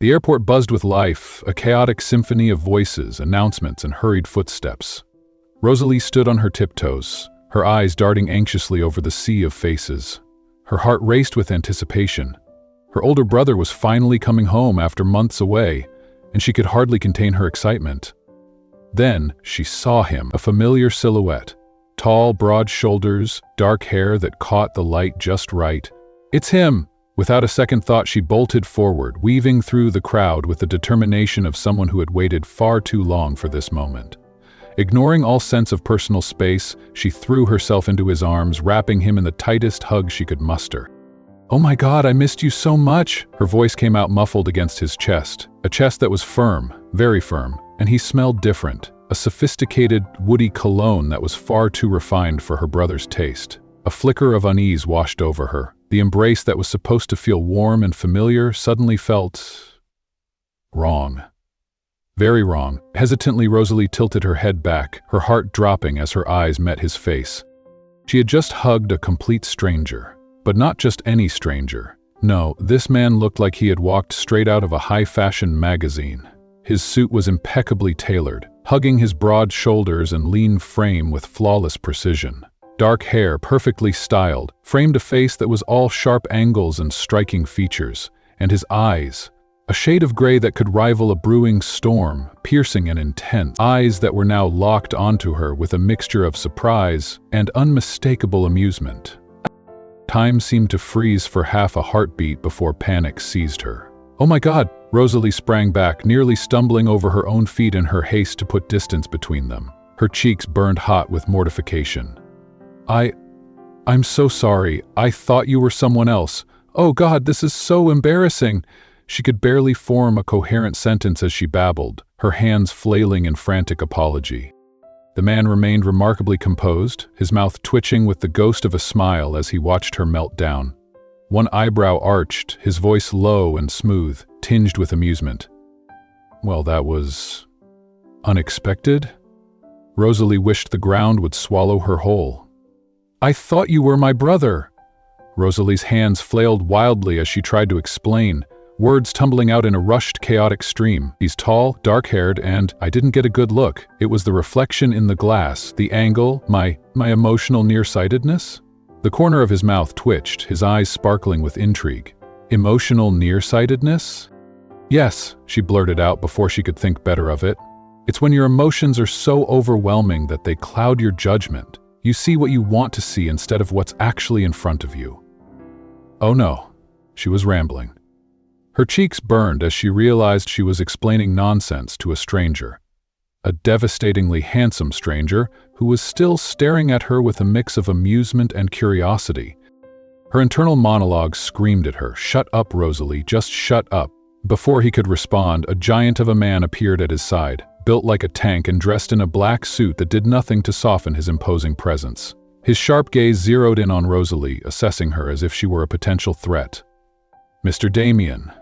The airport buzzed with life, a chaotic symphony of voices, announcements, and hurried footsteps. Rosalie stood on her tiptoes, her eyes darting anxiously over the sea of faces. Her heart raced with anticipation. Her older brother was finally coming home after months away, and she could hardly contain her excitement. Then she saw him, a familiar silhouette. Tall, broad shoulders, dark hair that caught the light just right. "It's him!" Without a second thought, she bolted forward, weaving through the crowd with the determination of someone who had waited far too long for this moment. Ignoring all sense of personal space, she threw herself into his arms, wrapping him in the tightest hug she could muster. "Oh my God, I missed you so much!" Her voice came out muffled against his chest, a chest that was firm, very firm, and he smelled different, a sophisticated, woody cologne that was far too refined for her brother's taste. A flicker of unease washed over her. The embrace that was supposed to feel warm and familiar suddenly felt wrong. Very wrong. Hesitantly, Rosalie tilted her head back, her heart dropping as her eyes met his face. She had just hugged a complete stranger. But not just any stranger. No, this man looked like he had walked straight out of a high-fashion magazine. His suit was impeccably tailored, hugging his broad shoulders and lean frame with flawless precision. Dark hair, perfectly styled, framed a face that was all sharp angles and striking features, and his eyes, a shade of gray that could rival a brewing storm, piercing and intense. Eyes that were now locked onto her with a mixture of surprise and unmistakable amusement. Time seemed to freeze for half a heartbeat before panic seized her. "Oh my God!" Rosalie sprang back, nearly stumbling over her own feet in her haste to put distance between them. Her cheeks burned hot with mortification. I'm so sorry. I thought you were someone else. Oh God, this is so embarrassing." She could barely form a coherent sentence as she babbled, her hands flailing in frantic apology. The man remained remarkably composed, his mouth twitching with the ghost of a smile as he watched her melt down. One eyebrow arched, his voice low and smooth, tinged with amusement. "Well, that was unexpected." Rosalie wished the ground would swallow her whole. "I thought you were my brother." Rosalie's hands flailed wildly as she tried to explain, words tumbling out in a rushed, chaotic stream. "He's tall, dark-haired, and I didn't get a good look. It was the reflection in the glass, the angle, my emotional nearsightedness." The corner of his mouth twitched, his eyes sparkling with intrigue. "Emotional nearsightedness?" "Yes," she blurted out before she could think better of it. "It's when your emotions are so overwhelming that they cloud your judgment. You see what you want to see instead of what's actually in front of you." "Oh no," she was rambling. Her cheeks burned as she realized she was explaining nonsense to a stranger. A devastatingly handsome stranger who was still staring at her with a mix of amusement and curiosity. Her internal monologue screamed at her, "Shut up, Rosalie, just shut up." Before he could respond, a giant of a man appeared at his side, built like a tank and dressed in a black suit that did nothing to soften his imposing presence. His sharp gaze zeroed in on Rosalie, assessing her as if she were a potential threat. "Mr. Damien."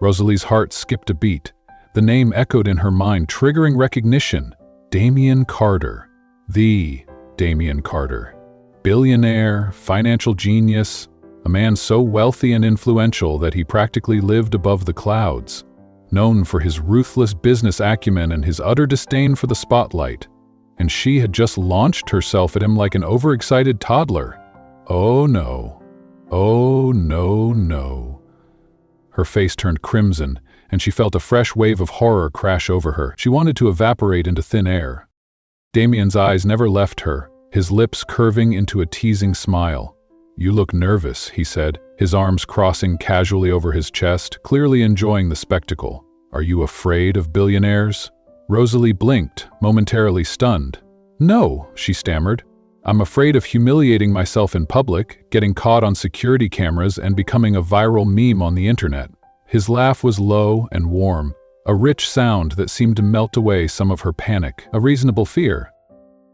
Rosalie's heart skipped a beat. The name echoed in her mind, triggering recognition. Damien Carter. The Damien Carter. Billionaire, financial genius, a man so wealthy and influential that he practically lived above the clouds. Known for his ruthless business acumen and his utter disdain for the spotlight. And she had just launched herself at him like an overexcited toddler. Oh no. Oh no, no. Her face turned crimson, and she felt a fresh wave of horror crash over her. She wanted to evaporate into thin air. Damien's eyes never left her, his lips curving into a teasing smile. "You look nervous," he said, his arms crossing casually over his chest, clearly enjoying the spectacle. "Are you afraid of billionaires?" Rosalie blinked, momentarily stunned. "No," she stammered. "I'm afraid of humiliating myself in public, getting caught on security cameras, and becoming a viral meme on the internet." His laugh was low and warm, a rich sound that seemed to melt away some of her panic, a reasonable fear.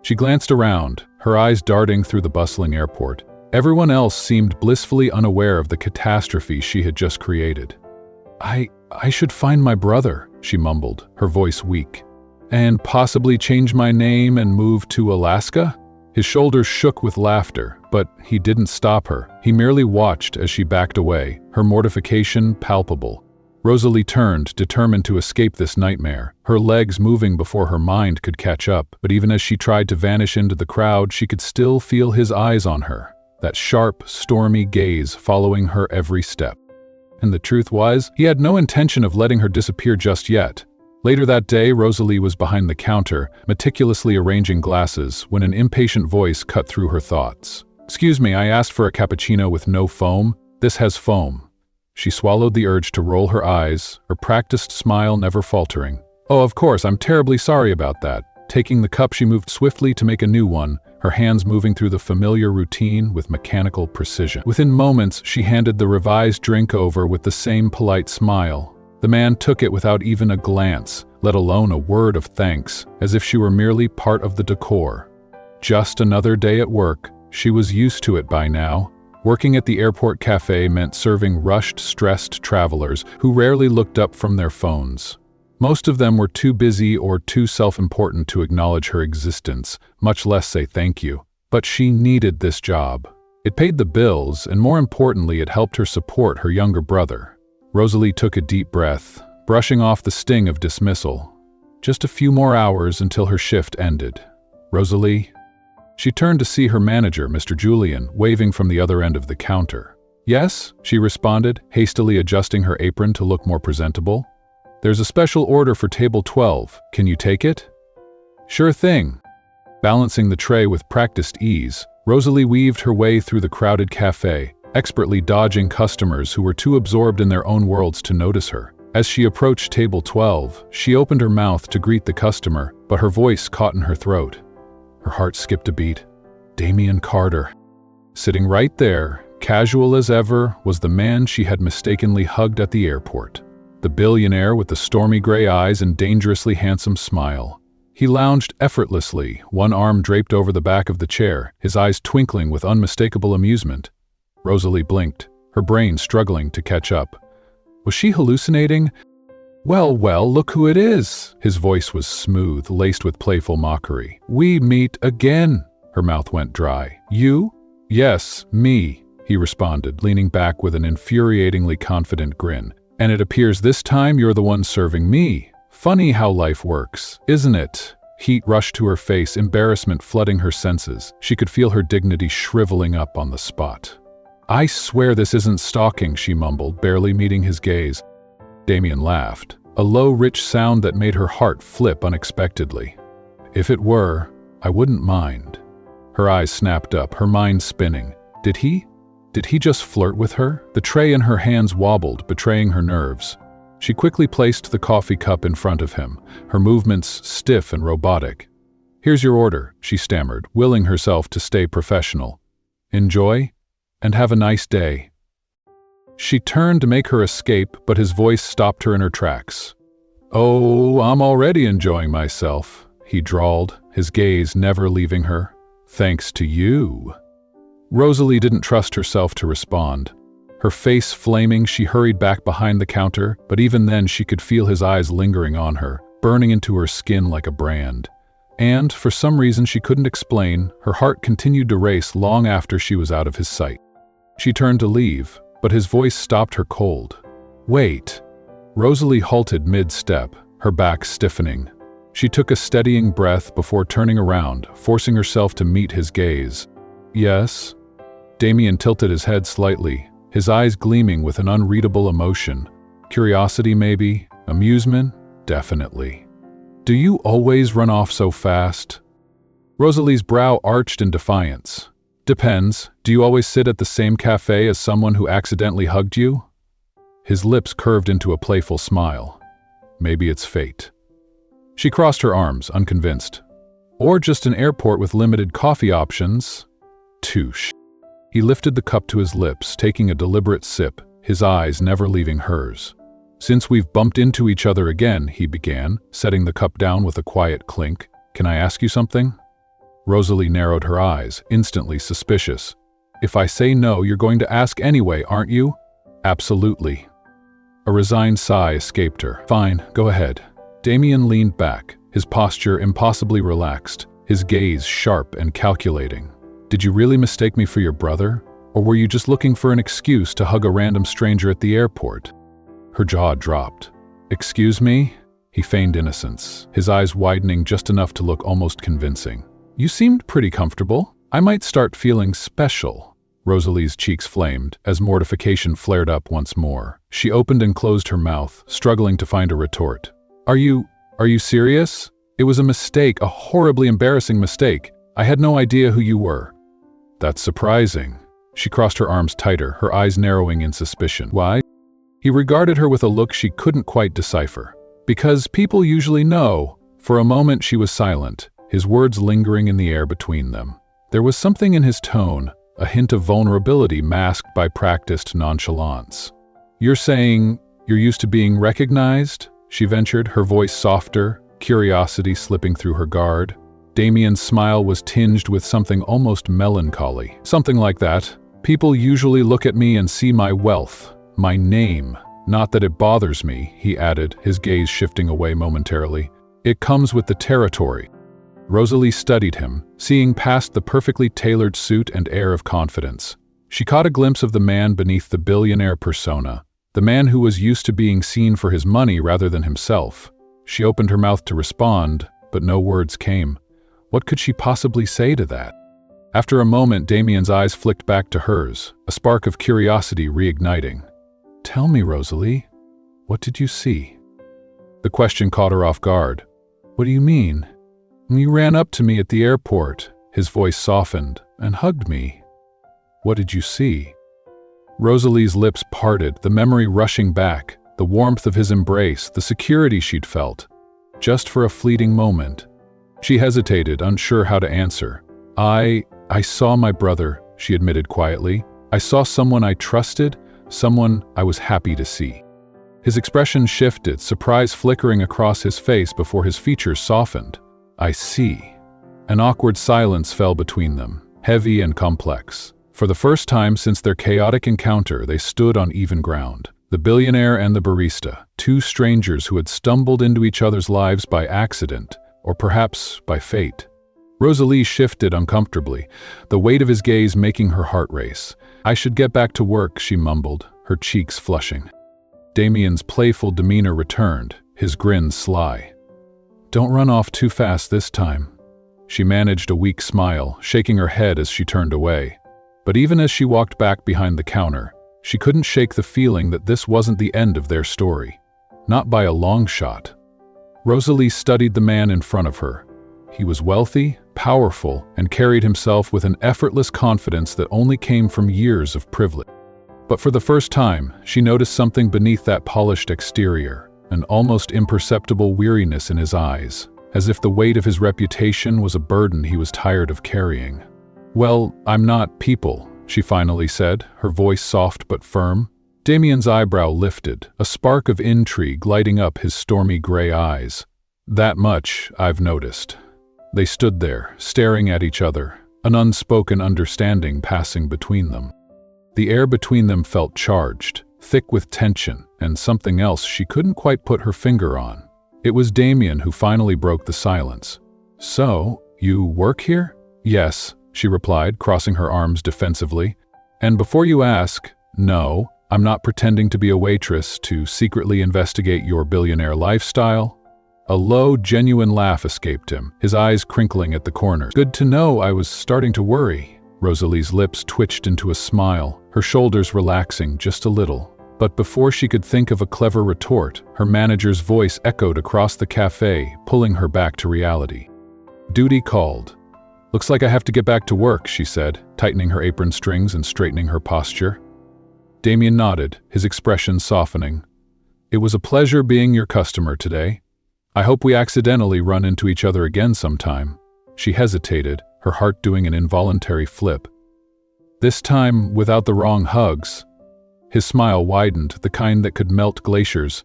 She glanced around, her eyes darting through the bustling airport. Everyone else seemed blissfully unaware of the catastrophe she had just created. I should find my brother," she mumbled, her voice weak. "And possibly change my name and move to Alaska?" His shoulders shook with laughter, but he didn't stop her. He merely watched as she backed away, her mortification palpable. Rosalie turned, determined to escape this nightmare, her legs moving before her mind could catch up, but even as she tried to vanish into the crowd, she could still feel his eyes on her, that sharp, stormy gaze following her every step. And the truth was, he had no intention of letting her disappear just yet. Later that day, Rosalie was behind the counter, meticulously arranging glasses, when an impatient voice cut through her thoughts. "Excuse me, I asked for a cappuccino with no foam. This has foam." She swallowed the urge to roll her eyes, her practiced smile never faltering. "Oh, of course, I'm terribly sorry about that." Taking the cup, she moved swiftly to make a new one, her hands moving through the familiar routine with mechanical precision. Within moments, she handed the revised drink over with the same polite smile. The man took it without even a glance, let alone a word of thanks, as if she were merely part of the decor. Just another day at work. She was used to it by now. Working at the airport café meant serving rushed, stressed travelers who rarely looked up from their phones. Most of them were too busy or too self-important to acknowledge her existence, much less say thank you. But she needed this job. It paid the bills, and more importantly, it helped her support her younger brother. Rosalie took a deep breath, brushing off the sting of dismissal. Just a few more hours until her shift ended. "Rosalie?" She turned to see her manager, Mr. Julian, waving from the other end of the counter. "Yes," she responded, hastily adjusting her apron to look more presentable. "There's a special order for table 12. Can you take it?" "Sure thing." Balancing the tray with practiced ease, Rosalie weaved her way through the crowded cafe, expertly dodging customers who were too absorbed in their own worlds to notice her. As she approached table 12, she opened her mouth to greet the customer, but her voice caught in her throat. Her heart skipped a beat. Damien Carter. Sitting right there, casual as ever, was the man she had mistakenly hugged at the airport. The billionaire with the stormy gray eyes and dangerously handsome smile. He lounged effortlessly, one arm draped over the back of the chair, his eyes twinkling with unmistakable amusement. Rosalie blinked, her brain struggling to catch up. Was she hallucinating? Well, look who it is. His voice was smooth, laced with playful mockery. "We meet again." Her mouth went dry. "You?" "Yes, me," he responded, leaning back with an infuriatingly confident grin. "And it appears this time you're the one serving me. Funny how life works, isn't it?" Heat rushed to her face, embarrassment flooding her senses. She could feel her dignity shriveling up on the spot. "I swear this isn't stalking," she mumbled, barely meeting his gaze. Damien laughed, a low, rich sound that made her heart flip unexpectedly. "If it were, I wouldn't mind." Her eyes snapped up, her mind spinning. Did he just flirt with her? The tray in her hands wobbled, betraying her nerves. She quickly placed the coffee cup in front of him, her movements stiff and robotic. "Here's your order," she stammered, willing herself to stay professional. "Enjoy, and have a nice day." She turned to make her escape, but his voice stopped her in her tracks. "Oh, I'm already enjoying myself," he drawled, his gaze never leaving her. "Thanks to you." Rosalie didn't trust herself to respond. Her face flaming, she hurried back behind the counter, but even then she could feel his eyes lingering on her, burning into her skin like a brand. And, for some reason she couldn't explain, her heart continued to race long after she was out of his sight. She turned to leave, but his voice stopped her cold. "Wait." Rosalie halted mid-step, her back stiffening. She took a steadying breath before turning around, forcing herself to meet his gaze. "Yes?" Damien tilted his head slightly, his eyes gleaming with an unreadable emotion. Curiosity, maybe? Amusement? Definitely. "Do you always run off so fast?" Rosalie's brow arched in defiance. "Depends. Do you always sit at the same cafe as someone who accidentally hugged you?" His lips curved into a playful smile. Maybe it's fate. She crossed her arms, unconvinced. Or just an airport with limited coffee options. Touche. He lifted the cup to his lips, taking a deliberate sip, his eyes never leaving hers. "Since we've bumped into each other again," he began, setting the cup down with a quiet clink. "Can I ask you something?" Rosalie narrowed her eyes, instantly suspicious. "If I say no, you're going to ask anyway, aren't you?" "Absolutely." A resigned sigh escaped her. "Fine, go ahead." Damien leaned back, his posture impossibly relaxed, his gaze sharp and calculating. "Did you really mistake me for your brother? Or were you just looking for an excuse to hug a random stranger at the airport?" Her jaw dropped. "Excuse me?" He feigned innocence, his eyes widening just enough to look almost convincing. "You seemed pretty comfortable. I might start feeling special." Rosalie's cheeks flamed as mortification flared up once more. She opened and closed her mouth, struggling to find a retort. Are you serious? It was a mistake, a horribly embarrassing mistake. I had no idea who you were." "That's surprising." She crossed her arms tighter, her eyes narrowing in suspicion. "Why?" He regarded her with a look she couldn't quite decipher. "Because people usually know." For a moment she was silent, his words lingering in the air between them. There was something in his tone, a hint of vulnerability masked by practiced nonchalance. "You're saying you're used to being recognized?" she ventured, her voice softer, curiosity slipping through her guard. Damien's smile was tinged with something almost melancholy. "Something like that. People usually look at me and see my wealth, my name. Not that it bothers me," he added, his gaze shifting away momentarily. "It comes with the territory." Rosalie studied him, seeing past the perfectly tailored suit and air of confidence. She caught a glimpse of the man beneath the billionaire persona, the man who was used to being seen for his money rather than himself. She opened her mouth to respond, but no words came. What could she possibly say to that? After a moment, Damien's eyes flicked back to hers, a spark of curiosity reigniting. "Tell me, Rosalie, what did you see?" The question caught her off guard. "What do you mean?" "You ran up to me at the airport," his voice softened, "and hugged me. What did you see?" Rosalie's lips parted, the memory rushing back, the warmth of his embrace, the security she'd felt. Just for a fleeting moment. She hesitated, unsure how to answer. I saw my brother," she admitted quietly. "I saw someone I trusted, someone I was happy to see." His expression shifted, surprise flickering across his face before his features softened. "I see." An awkward silence fell between them, heavy and complex. For the first time since their chaotic encounter, they stood on even ground. The billionaire and the barista, two strangers who had stumbled into each other's lives by accident, or perhaps by fate. Rosalie shifted uncomfortably, the weight of his gaze making her heart race. "I should get back to work," she mumbled, her cheeks flushing. Damien's playful demeanor returned, his grin sly. "Don't run off too fast this time." She managed a weak smile, shaking her head as she turned away. But even as she walked back behind the counter, she couldn't shake the feeling that this wasn't the end of their story. Not by a long shot. Rosalie studied the man in front of her. He was wealthy, powerful, and carried himself with an effortless confidence that only came from years of privilege. But for the first time, she noticed something beneath that polished exterior, an almost imperceptible weariness in his eyes, as if the weight of his reputation was a burden he was tired of carrying. "Well, I'm not people," she finally said, her voice soft but firm. Damien's eyebrow lifted, a spark of intrigue lighting up his stormy gray eyes. "That much I've noticed." They stood there, staring at each other, an unspoken understanding passing between them. The air between them felt charged, thick with tension, and something else she couldn't quite put her finger on. It was Damien who finally broke the silence. "So, you work here?" "Yes," she replied, crossing her arms defensively. "And before you ask, no, I'm not pretending to be a waitress to secretly investigate your billionaire lifestyle." A low, genuine laugh escaped him, his eyes crinkling at the corners. "Good to know. I was starting to worry." Rosalie's lips twitched into a smile, her shoulders relaxing just a little. But before she could think of a clever retort, her manager's voice echoed across the café, pulling her back to reality. Duty called. "Looks like I have to get back to work," she said, tightening her apron strings and straightening her posture. Damien nodded, his expression softening. "It was a pleasure being your customer today. I hope we accidentally run into each other again sometime." She hesitated, her heart doing an involuntary flip. "This time without the wrong hugs." His smile widened, the kind that could melt glaciers.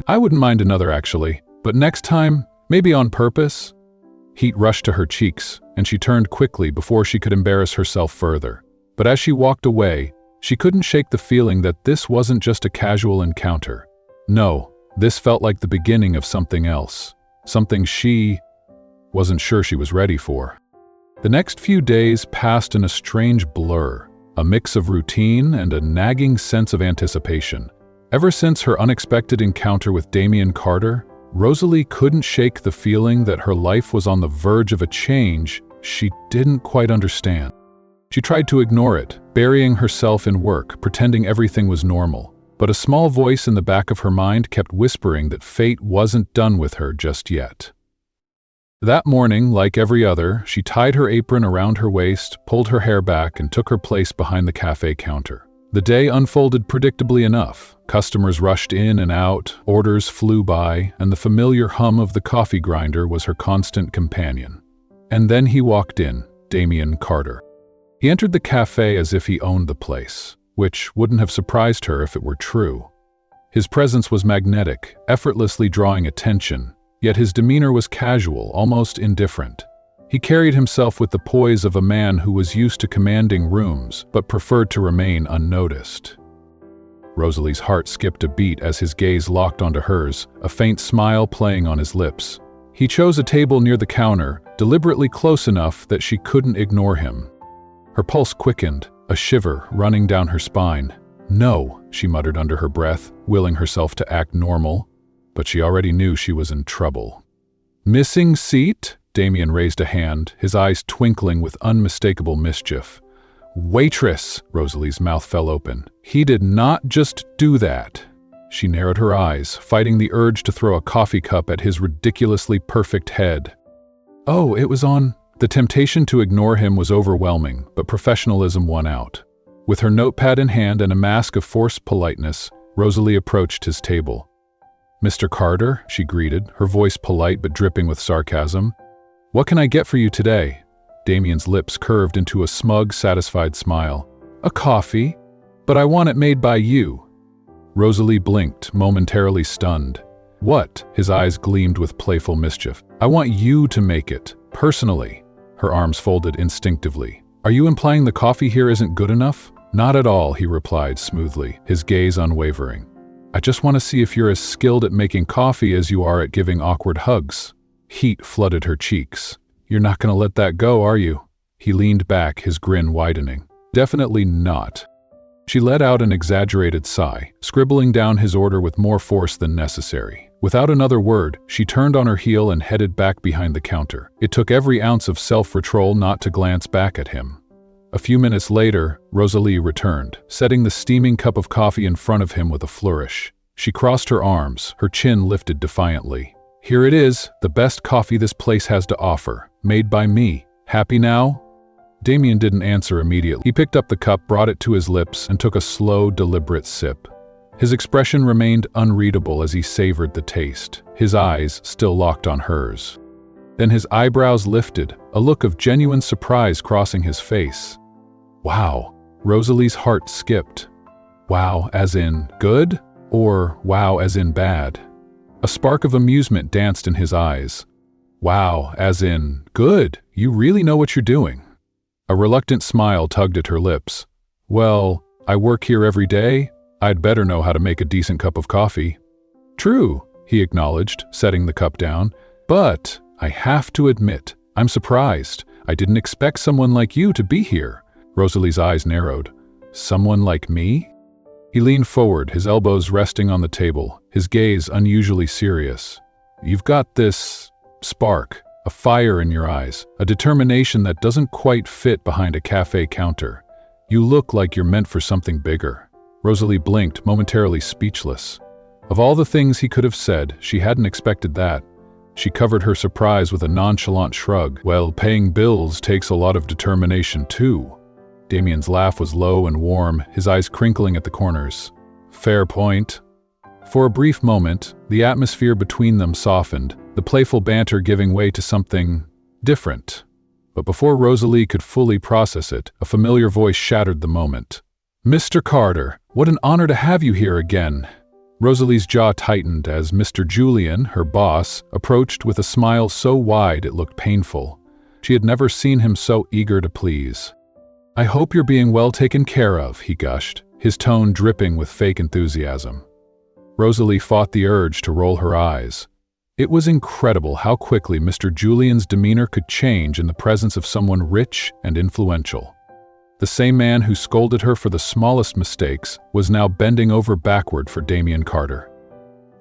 "I wouldn't mind another actually, but next time, maybe on purpose." Heat rushed to her cheeks, and she turned quickly before she could embarrass herself further. But as she walked away, she couldn't shake the feeling that this wasn't just a casual encounter. No, this felt like the beginning of something else, something she wasn't sure she was ready for. The next few days passed in a strange blur, a mix of routine and a nagging sense of anticipation. Ever since her unexpected encounter with Damien Carter, Rosalie couldn't shake the feeling that her life was on the verge of a change she didn't quite understand. She tried to ignore it, burying herself in work, pretending everything was normal. But a small voice in the back of her mind kept whispering that fate wasn't done with her just yet. That morning, like every other, she tied her apron around her waist, pulled her hair back, and took her place behind the cafe counter. The day unfolded predictably enough. Customers rushed in and out, orders flew by, and the familiar hum of the coffee grinder was her constant companion. And then he walked in, Damien Carter. He entered the cafe as if he owned the place, which wouldn't have surprised her if it were true. His presence was magnetic, effortlessly drawing attention, yet his demeanor was casual, almost indifferent. He carried himself with the poise of a man who was used to commanding rooms, but preferred to remain unnoticed. Rosalie's heart skipped a beat as his gaze locked onto hers, a faint smile playing on his lips. He chose a table near the counter, deliberately close enough that she couldn't ignore him. Her pulse quickened, a shiver running down her spine. "No," she muttered under her breath, willing herself to act normal, but she already knew she was in trouble. "Missing seat?" Damien raised a hand, his eyes twinkling with unmistakable mischief. "Waitress!" Rosalie's mouth fell open. "He did not just do that." She narrowed her eyes, fighting the urge to throw a coffee cup at his ridiculously perfect head. "Oh, it was on." The temptation to ignore him was overwhelming, but professionalism won out. With her notepad in hand and a mask of forced politeness, Rosalie approached his table. "Mr. Carter," she greeted, her voice polite but dripping with sarcasm. "What can I get for you today?" Damien's lips curved into a smug, satisfied smile. "A coffee? But I want it made by you." Rosalie blinked, momentarily stunned. "What?" His eyes gleamed with playful mischief. "I want you to make it, personally." Her arms folded instinctively. "Are you implying the coffee here isn't good enough?" "Not at all," he replied smoothly, his gaze unwavering. "I just want to see if you're as skilled at making coffee as you are at giving awkward hugs." Heat flooded her cheeks. "You're not going to let that go, are you?" He leaned back, his grin widening. "Definitely not." She let out an exaggerated sigh, scribbling down his order with more force than necessary. Without another word, she turned on her heel and headed back behind the counter. It took every ounce of self-control not to glance back at him. A few minutes later, Rosalie returned, setting the steaming cup of coffee in front of him with a flourish. She crossed her arms, her chin lifted defiantly. "Here it is, the best coffee this place has to offer, made by me. Happy now?" Damien didn't answer immediately. He picked up the cup, brought it to his lips, and took a slow, deliberate sip. His expression remained unreadable as he savored the taste, his eyes still locked on hers. Then his eyebrows lifted, a look of genuine surprise crossing his face. "Wow." Rosalie's heart skipped. Wow as in good, or wow as in bad? A spark of amusement danced in his eyes. "Wow, as in, good, you really know what you're doing." A reluctant smile tugged at her lips. "Well, I work here every day. I'd better know how to make a decent cup of coffee." "True," he acknowledged, setting the cup down. "But I have to admit, I'm surprised. I didn't expect someone like you to be here." Rosalie's eyes narrowed. "Someone like me?" He leaned forward, his elbows resting on the table, his gaze unusually serious. "You've got this spark, a fire in your eyes, a determination that doesn't quite fit behind a cafe counter. You look like you're meant for something bigger." Rosalie blinked, momentarily speechless. Of all the things he could have said, she hadn't expected that. She covered her surprise with a nonchalant shrug. "Well, paying bills takes a lot of determination too." Damien's laugh was low and warm, his eyes crinkling at the corners. "Fair point." For a brief moment, the atmosphere between them softened, the playful banter giving way to something different. But before Rosalie could fully process it, a familiar voice shattered the moment. "Mr. Carter, what an honor to have you here again." Rosalie's jaw tightened as Mr. Julian, her boss, approached with a smile so wide it looked painful. She had never seen him so eager to please. "I hope you're being well taken care of," he gushed, his tone dripping with fake enthusiasm. Rosalie fought the urge to roll her eyes. It was incredible how quickly Mr. Julian's demeanor could change in the presence of someone rich and influential. The same man who scolded her for the smallest mistakes was now bending over backward for Damien Carter.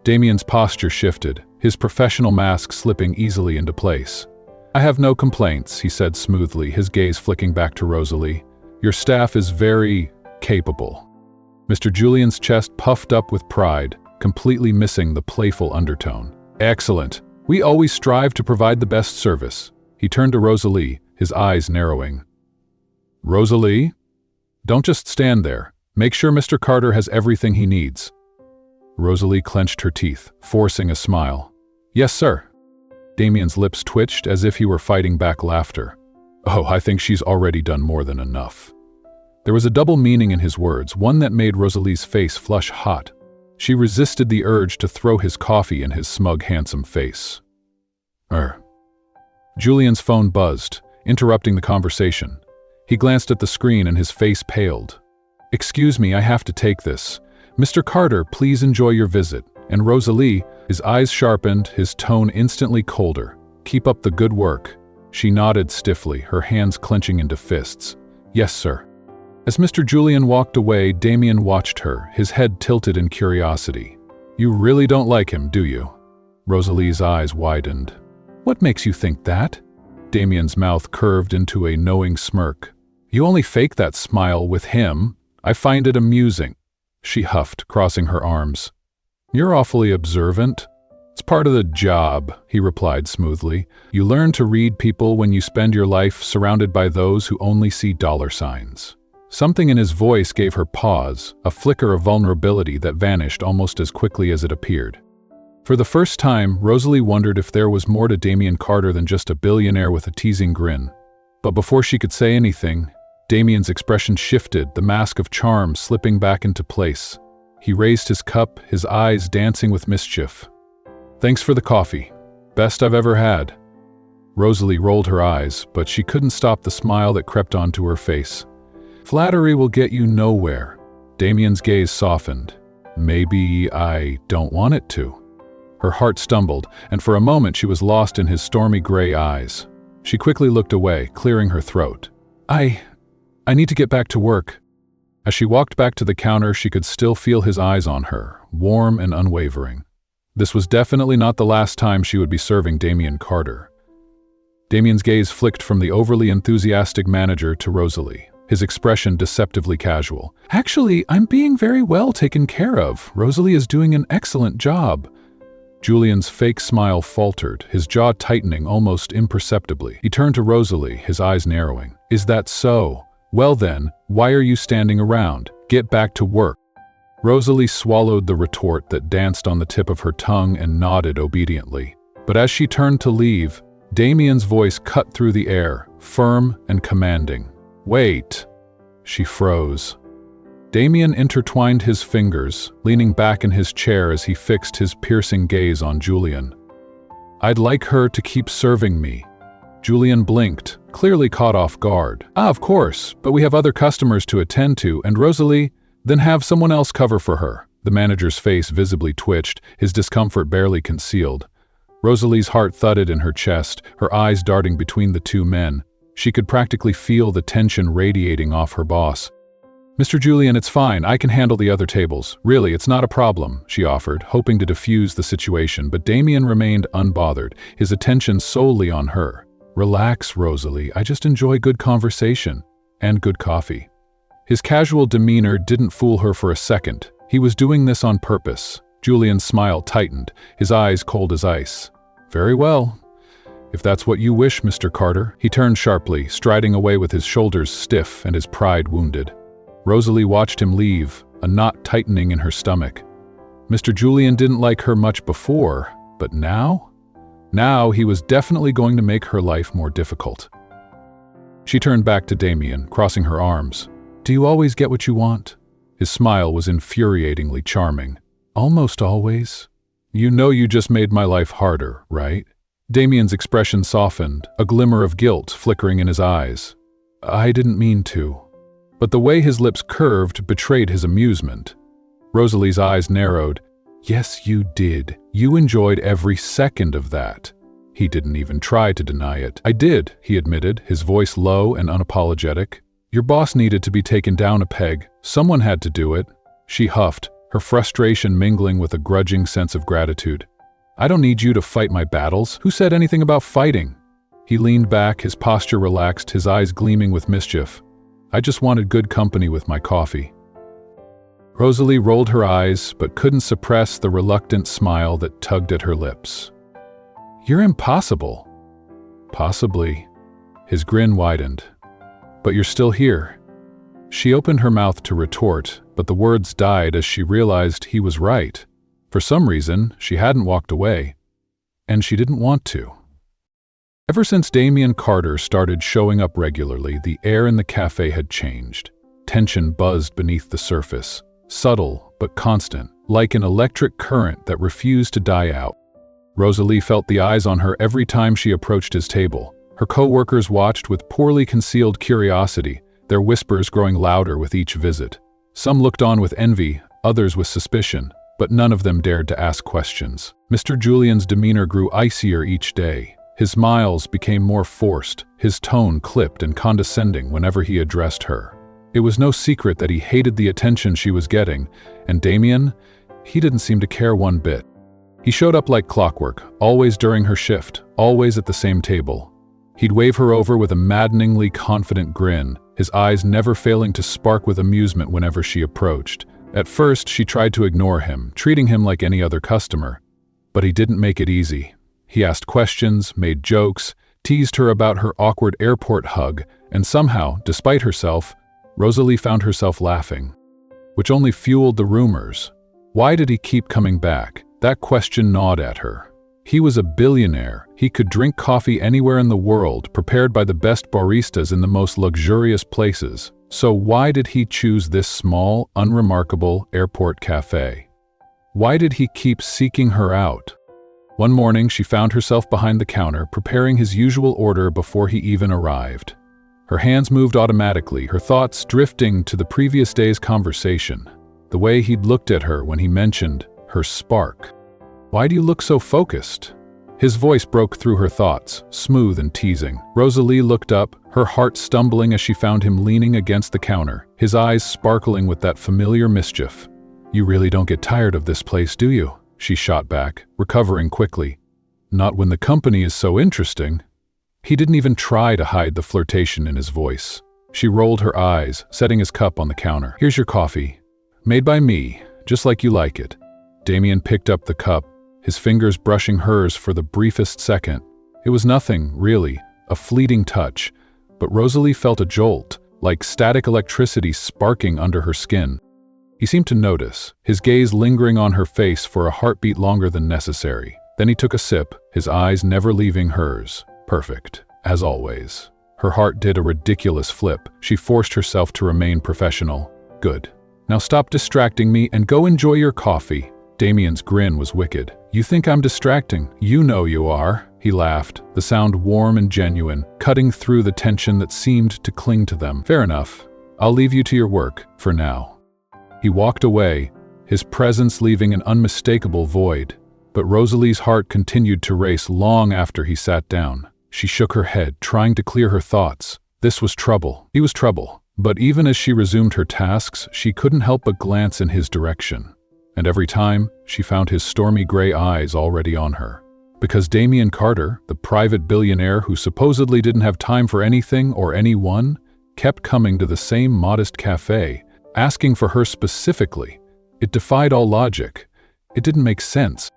Damien's posture shifted, his professional mask slipping easily into place. "I have no complaints," he said smoothly, his gaze flicking back to Rosalie. "Your staff is very capable." Mr. Julian's chest puffed up with pride, completely missing the playful undertone. "Excellent. We always strive to provide the best service." He turned to Rosalie, his eyes narrowing. "Rosalie? Don't just stand there. Make sure Mr. Carter has everything he needs." Rosalie clenched her teeth, forcing a smile. "Yes, sir." Damien's lips twitched as if he were fighting back laughter. "Oh, I think she's already done more than enough." There was a double meaning in his words, one that made Rosalie's face flush hot. She resisted the urge to throw his coffee in his smug, handsome face. Julian's phone buzzed, interrupting the conversation. He glanced at the screen and his face paled. "Excuse me, I have to take this. Mr. Carter, please enjoy your visit." And Rosalie, his eyes sharpened, his tone instantly colder. "Keep up the good work." She nodded stiffly, her hands clenching into fists. "Yes, sir." As Mr. Julian walked away, Damien watched her, his head tilted in curiosity. "You really don't like him, do you?" Rosalie's eyes widened. "What makes you think that?" Damien's mouth curved into a knowing smirk. "You only fake that smile with him. I find it amusing." She huffed, crossing her arms. "You're awfully observant." "It's part of the job," he replied smoothly. "You learn to read people when you spend your life surrounded by those who only see dollar signs." Something in his voice gave her pause, a flicker of vulnerability that vanished almost as quickly as it appeared. For the first time, Rosalie wondered if there was more to Damien Carter than just a billionaire with a teasing grin. But before she could say anything, Damien's expression shifted, the mask of charm slipping back into place. He raised his cup, his eyes dancing with mischief. "Thanks for the coffee. Best I've ever had." Rosalie rolled her eyes, but she couldn't stop the smile that crept onto her face. "Flattery will get you nowhere." Damien's gaze softened. "Maybe I don't want it to." Her heart stumbled, and for a moment she was lost in his stormy gray eyes. She quickly looked away, clearing her throat. I need to get back to work." As she walked back to the counter, she could still feel his eyes on her, warm and unwavering. This was definitely not the last time she would be serving Damien Carter. Damien's gaze flicked from the overly enthusiastic manager to Rosalie, his expression deceptively casual. "Actually, I'm being very well taken care of. Rosalie is doing an excellent job." Julian's fake smile faltered, his jaw tightening almost imperceptibly. He turned to Rosalie, his eyes narrowing. "Is that so? Well then, why are you standing around? Get back to work." Rosalie swallowed the retort that danced on the tip of her tongue and nodded obediently. But as she turned to leave, Damien's voice cut through the air, firm and commanding. "Wait." She froze. Damien intertwined his fingers, leaning back in his chair as he fixed his piercing gaze on Julian. "I'd like her to keep serving me." Julian blinked, clearly caught off guard. Of course, but we have other customers to attend to, and Rosalie, then have someone else cover for her." The manager's face visibly twitched, his discomfort barely concealed. Rosalie's heart thudded in her chest, her eyes darting between the two men. She could practically feel the tension radiating off her boss. "Mr. Julian, it's fine. I can handle the other tables. Really, it's not a problem," she offered, hoping to diffuse the situation, but Damien remained unbothered, his attention solely on her. "Relax, Rosalie. I just enjoy good conversation. And good coffee." His casual demeanor didn't fool her for a second. He was doing this on purpose. Julian's smile tightened, his eyes cold as ice. "Very well. If that's what you wish, Mr. Carter." He turned sharply, striding away with his shoulders stiff and his pride wounded. Rosalie watched him leave, a knot tightening in her stomach. Mr. Julian didn't like her much before, but now? Now he was definitely going to make her life more difficult. She turned back to Damien, crossing her arms. "Do you always get what you want?" His smile was infuriatingly charming. "Almost always." "You know you just made my life harder, right?" Damien's expression softened, a glimmer of guilt flickering in his eyes. "I didn't mean to." But the way his lips curved betrayed his amusement. Rosalie's eyes narrowed. "Yes, you did. You enjoyed every second of that." He didn't even try to deny it. "I did," he admitted, his voice low and unapologetic. Your boss needed to be taken down a peg. Someone had to do it. She huffed, her frustration mingling with a grudging sense of gratitude. I don't need you to fight my battles. Who said anything about fighting? He leaned back, his posture relaxed, his eyes gleaming with mischief. I just wanted good company with my coffee. Rosalie rolled her eyes, but couldn't suppress the reluctant smile that tugged at her lips. You're impossible. Possibly. His grin widened. But you're still here. She opened her mouth to retort, but the words died as she realized he was right. For some reason, she hadn't walked away. And she didn't want to. Ever since Damien Carter started showing up regularly, the air in the cafe had changed. Tension buzzed beneath the surface, subtle but constant, like an electric current that refused to die out. Rosalie felt the eyes on her every time she approached his table. Her co-workers watched with poorly concealed curiosity, their whispers growing louder with each visit. Some looked on with envy, others with suspicion, but none of them dared to ask questions. Mr. Julian's demeanor grew icier each day. His smiles became more forced, his tone clipped and condescending whenever he addressed her. It was no secret that he hated the attention she was getting, and Damien, he didn't seem to care one bit. He showed up like clockwork, always during her shift, always at the same table. He'd wave her over with a maddeningly confident grin, his eyes never failing to spark with amusement whenever she approached. At first, she tried to ignore him, treating him like any other customer. But he didn't make it easy. He asked questions, made jokes, teased her about her awkward airport hug, and somehow, despite herself, Rosalie found herself laughing, which only fueled the rumors. Why did he keep coming back? That question gnawed at her. He was a billionaire. He could drink coffee anywhere in the world, prepared by the best baristas in the most luxurious places. So why did he choose this small, unremarkable airport cafe? Why did he keep seeking her out? One morning, she found herself behind the counter, preparing his usual order before he even arrived. Her hands moved automatically, her thoughts drifting to the previous day's conversation, the way he'd looked at her when he mentioned her spark. Why do you look so focused? His voice broke through her thoughts, smooth and teasing. Rosalie looked up, her heart stumbling as she found him leaning against the counter, his eyes sparkling with that familiar mischief. You really don't get tired of this place, do you? She shot back, recovering quickly. Not when the company is so interesting. He didn't even try to hide the flirtation in his voice. She rolled her eyes, setting his cup on the counter. Here's your coffee. Made by me, just like you like it. Damien picked up the cup, his fingers brushing hers for the briefest second. It was nothing, really, a fleeting touch, but Rosalie felt a jolt, like static electricity sparking under her skin. He seemed to notice, his gaze lingering on her face for a heartbeat longer than necessary. Then he took a sip, his eyes never leaving hers. Perfect, as always. Her heart did a ridiculous flip. She forced herself to remain professional. Good. Now stop distracting me and go enjoy your coffee. Damien's grin was wicked. You think I'm distracting? You know you are. He laughed, the sound warm and genuine, cutting through the tension that seemed to cling to them. Fair enough. I'll leave you to your work, for now. He walked away, his presence leaving an unmistakable void. But Rosalie's heart continued to race long after he sat down. She shook her head, trying to clear her thoughts. This was trouble. He was trouble. But even as she resumed her tasks, she couldn't help but glance in his direction. And every time, she found his stormy gray eyes already on her. Because Damien Carter, the private billionaire who supposedly didn't have time for anything or anyone, kept coming to the same modest cafe, asking for her specifically. It defied all logic. It didn't make sense.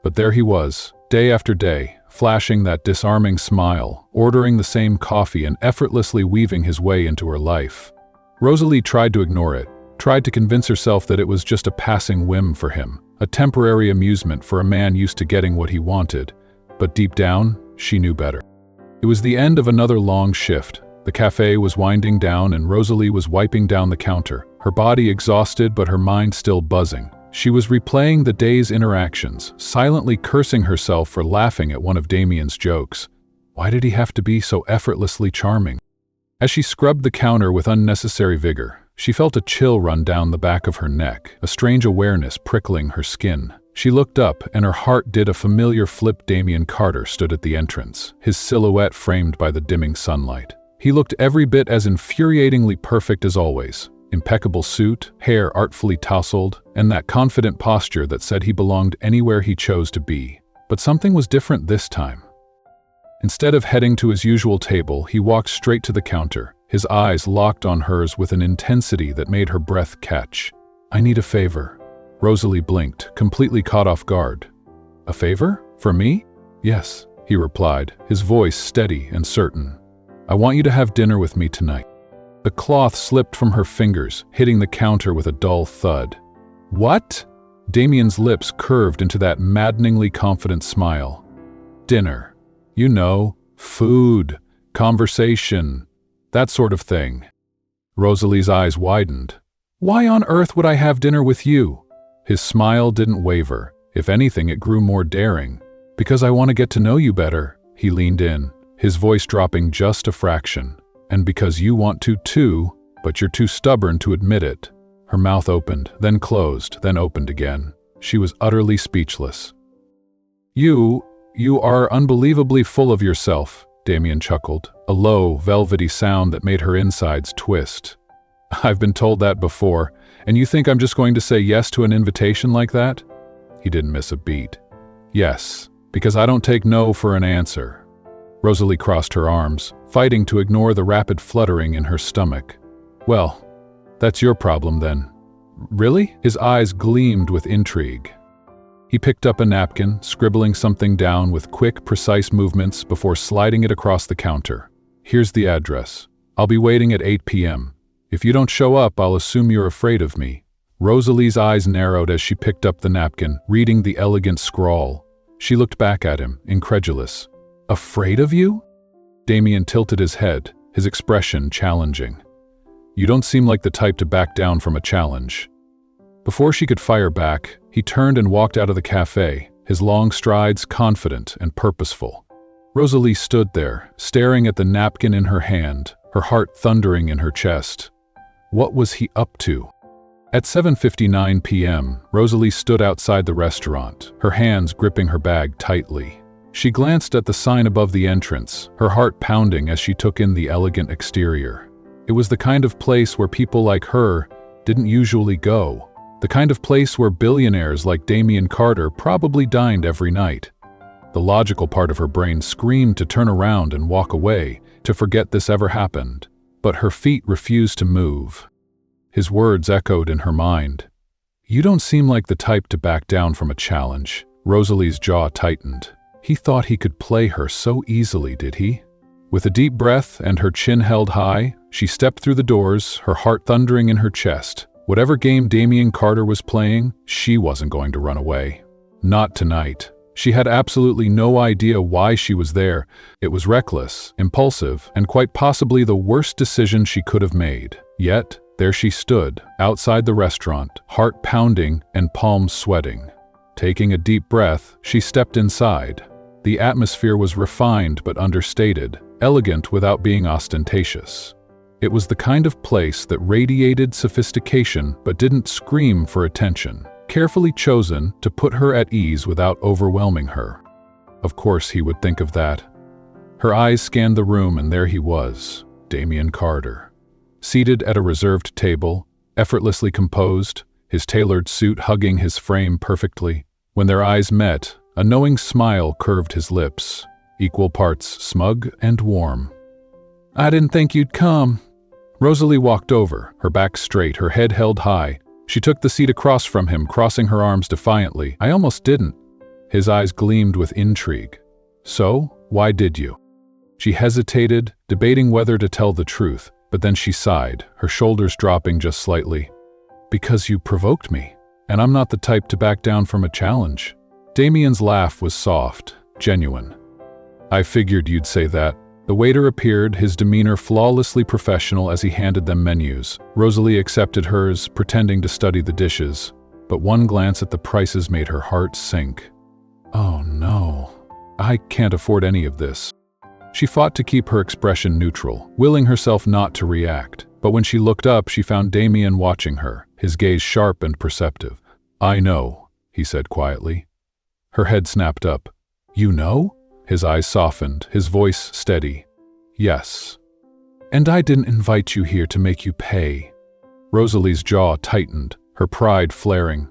But there he was, day after day, flashing that disarming smile, ordering the same coffee and effortlessly weaving his way into her life. Rosalie tried to ignore it, tried to convince herself that it was just a passing whim for him, a temporary amusement for a man used to getting what he wanted. But deep down, she knew better. It was the end of another long shift. The cafe was winding down and Rosalie was wiping down the counter, her body exhausted but her mind still buzzing. She was replaying the day's interactions, silently cursing herself for laughing at one of Damien's jokes. Why did he have to be so effortlessly charming? As she scrubbed the counter with unnecessary vigor, she felt a chill run down the back of her neck, a strange awareness prickling her skin. She looked up and her heart did a familiar flip. Damien Carter stood at the entrance, his silhouette framed by the dimming sunlight. He looked every bit as infuriatingly perfect as always. Impeccable suit, hair artfully tousled, and that confident posture that said he belonged anywhere he chose to be. But something was different this time. Instead of heading to his usual table, he walked straight to the counter, his eyes locked on hers with an intensity that made her breath catch. "I need a favor." Rosalie blinked, completely caught off guard. "A favor? For me?" "Yes," he replied, his voice steady and certain. "I want you to have dinner with me tonight." The cloth slipped from her fingers, hitting the counter with a dull thud. "What?" Damien's lips curved into that maddeningly confident smile. "Dinner. You know, food, conversation, that sort of thing." Rosalie's eyes widened. "Why on earth would I have dinner with you?" His smile didn't waver. If anything, it grew more daring. "Because I want to get to know you better." He leaned in, his voice dropping just a fraction. "And because you want to too, but you're too stubborn to admit it." Her mouth opened, then closed, then opened again. She was utterly speechless. You are unbelievably full of yourself," Damien chuckled, a low, velvety sound that made her insides twist. "I've been told that before, and you think I'm just going to say yes to an invitation like that?" He didn't miss a beat. "Yes, because I don't take no for an answer." Rosalie crossed her arms, fighting to ignore the rapid fluttering in her stomach. "Well, that's your problem then." "Really?" His eyes gleamed with intrigue. He picked up a napkin, scribbling something down with quick, precise movements before sliding it across the counter. "Here's the address. I'll be waiting at 8 p.m. If you don't show up, I'll assume you're afraid of me." Rosalie's eyes narrowed as she picked up the napkin, reading the elegant scrawl. She looked back at him, incredulous. "Afraid of you?" Damien tilted his head, his expression challenging. "You don't seem like the type to back down from a challenge." Before she could fire back, he turned and walked out of the café, his long strides confident and purposeful. Rosalie stood there, staring at the napkin in her hand, her heart thundering in her chest. What was he up to? At 7:59 p.m., Rosalie stood outside the restaurant, her hands gripping her bag tightly. She glanced at the sign above the entrance, her heart pounding as she took in the elegant exterior. It was the kind of place where people like her didn't usually go, the kind of place where billionaires like Damien Carter probably dined every night. The logical part of her brain screamed to turn around and walk away, to forget this ever happened, but her feet refused to move. His words echoed in her mind. "You don't seem like the type to back down from a challenge." Rosalie's jaw tightened. He thought he could play her so easily, did he? With a deep breath and her chin held high, she stepped through the doors, her heart thundering in her chest. Whatever game Damien Carter was playing, she wasn't going to run away. Not tonight. She had absolutely no idea why she was there. It was reckless, impulsive, and quite possibly the worst decision she could have made. Yet, there she stood, outside the restaurant, heart pounding and palms sweating. Taking a deep breath, she stepped inside. The atmosphere was refined but understated, elegant without being ostentatious. It was the kind of place that radiated sophistication but didn't scream for attention, carefully chosen to put her at ease without overwhelming her. Of course he would think of that. Her eyes scanned the room and there he was, Damien Carter. Seated at a reserved table, effortlessly composed, his tailored suit hugging his frame perfectly. When their eyes met, a knowing smile curved his lips, equal parts smug and warm. "I didn't think you'd come." Rosalie walked over, her back straight, her head held high. She took the seat across from him, crossing her arms defiantly. "I almost didn't." His eyes gleamed with intrigue. "So, why did you?" She hesitated, debating whether to tell the truth, but then she sighed, her shoulders dropping just slightly. "Because you provoked me, and I'm not the type to back down from a challenge." Damien's laugh was soft, genuine. "I figured you'd say that." The waiter appeared, his demeanor flawlessly professional as he handed them menus. Rosalie accepted hers, pretending to study the dishes, but one glance at the prices made her heart sink. "Oh no, I can't afford any of this." She fought to keep her expression neutral, willing herself not to react, but when she looked up, she found Damien watching her, his gaze sharp and perceptive. "I know," he said quietly. Her head snapped up. "You know?" His eyes softened, his voice steady. "Yes." And I didn't invite you here to make you pay. Rosalie's jaw tightened, her pride flaring.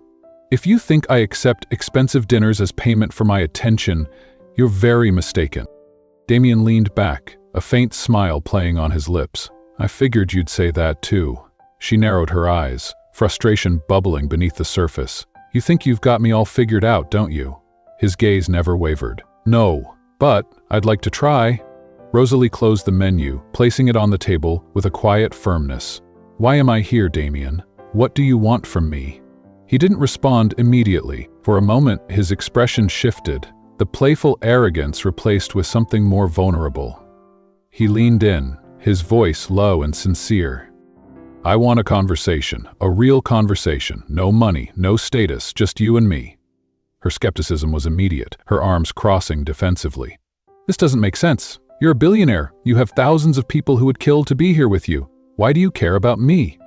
If you think I accept expensive dinners as payment for my attention, you're very mistaken. Damien leaned back, a faint smile playing on his lips. I figured you'd say that too. She narrowed her eyes, frustration bubbling beneath the surface. You think you've got me all figured out, don't you? His gaze never wavered. No, but I'd like to try. Rosalie closed the menu, placing it on the table with a quiet firmness. Why am I here, Damien? What do you want from me? He didn't respond immediately. For a moment, his expression shifted, the playful arrogance replaced with something more vulnerable. He leaned in, his voice low and sincere. I want a conversation, a real conversation. No money, no status, just you and me. Her skepticism was immediate, her arms crossing defensively. This doesn't make sense. You're a billionaire. You have thousands of people who would kill to be here with you. Why do you care about me?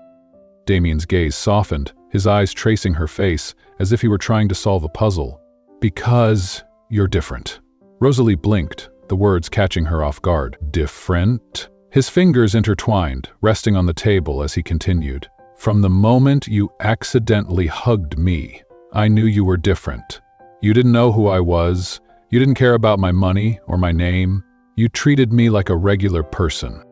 Damien's gaze softened, his eyes tracing her face as if he were trying to solve a puzzle. Because you're different. Rosalie blinked, the words catching her off guard. Different? His fingers intertwined, resting on the table as he continued. From the moment you accidentally hugged me, I knew you were different. You didn't know who I was. You didn't care about my money or my name. You treated me like a regular person.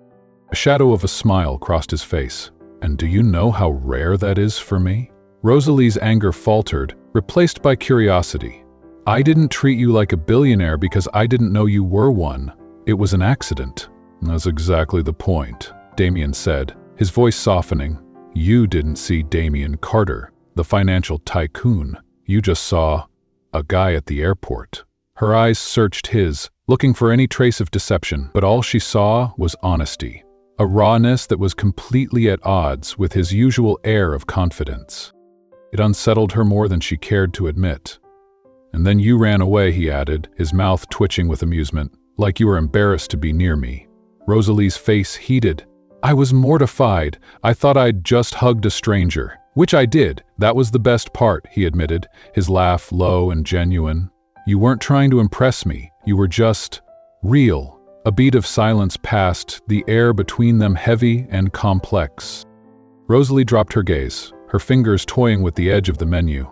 A shadow of a smile crossed his face. And do you know how rare that is for me? Rosalie's anger faltered, replaced by curiosity. I didn't treat you like a billionaire because I didn't know you were one. It was an accident. That's exactly the point, Damien said, his voice softening. You didn't see Damien Carter, the financial tycoon. You just saw a guy at the airport. Her eyes searched his, looking for any trace of deception, but all she saw was honesty, a rawness that was completely at odds with his usual air of confidence. It unsettled her more than she cared to admit. And then you ran away, he added, his mouth twitching with amusement, like you were embarrassed to be near me. Rosalie's face heated. I was mortified. I thought I'd just hugged a stranger. Which I did. That was the best part, he admitted, his laugh low and genuine. You weren't trying to impress me. You were just real. A beat of silence passed, the air between them heavy and complex. Rosalie dropped her gaze, her fingers toying with the edge of the menu.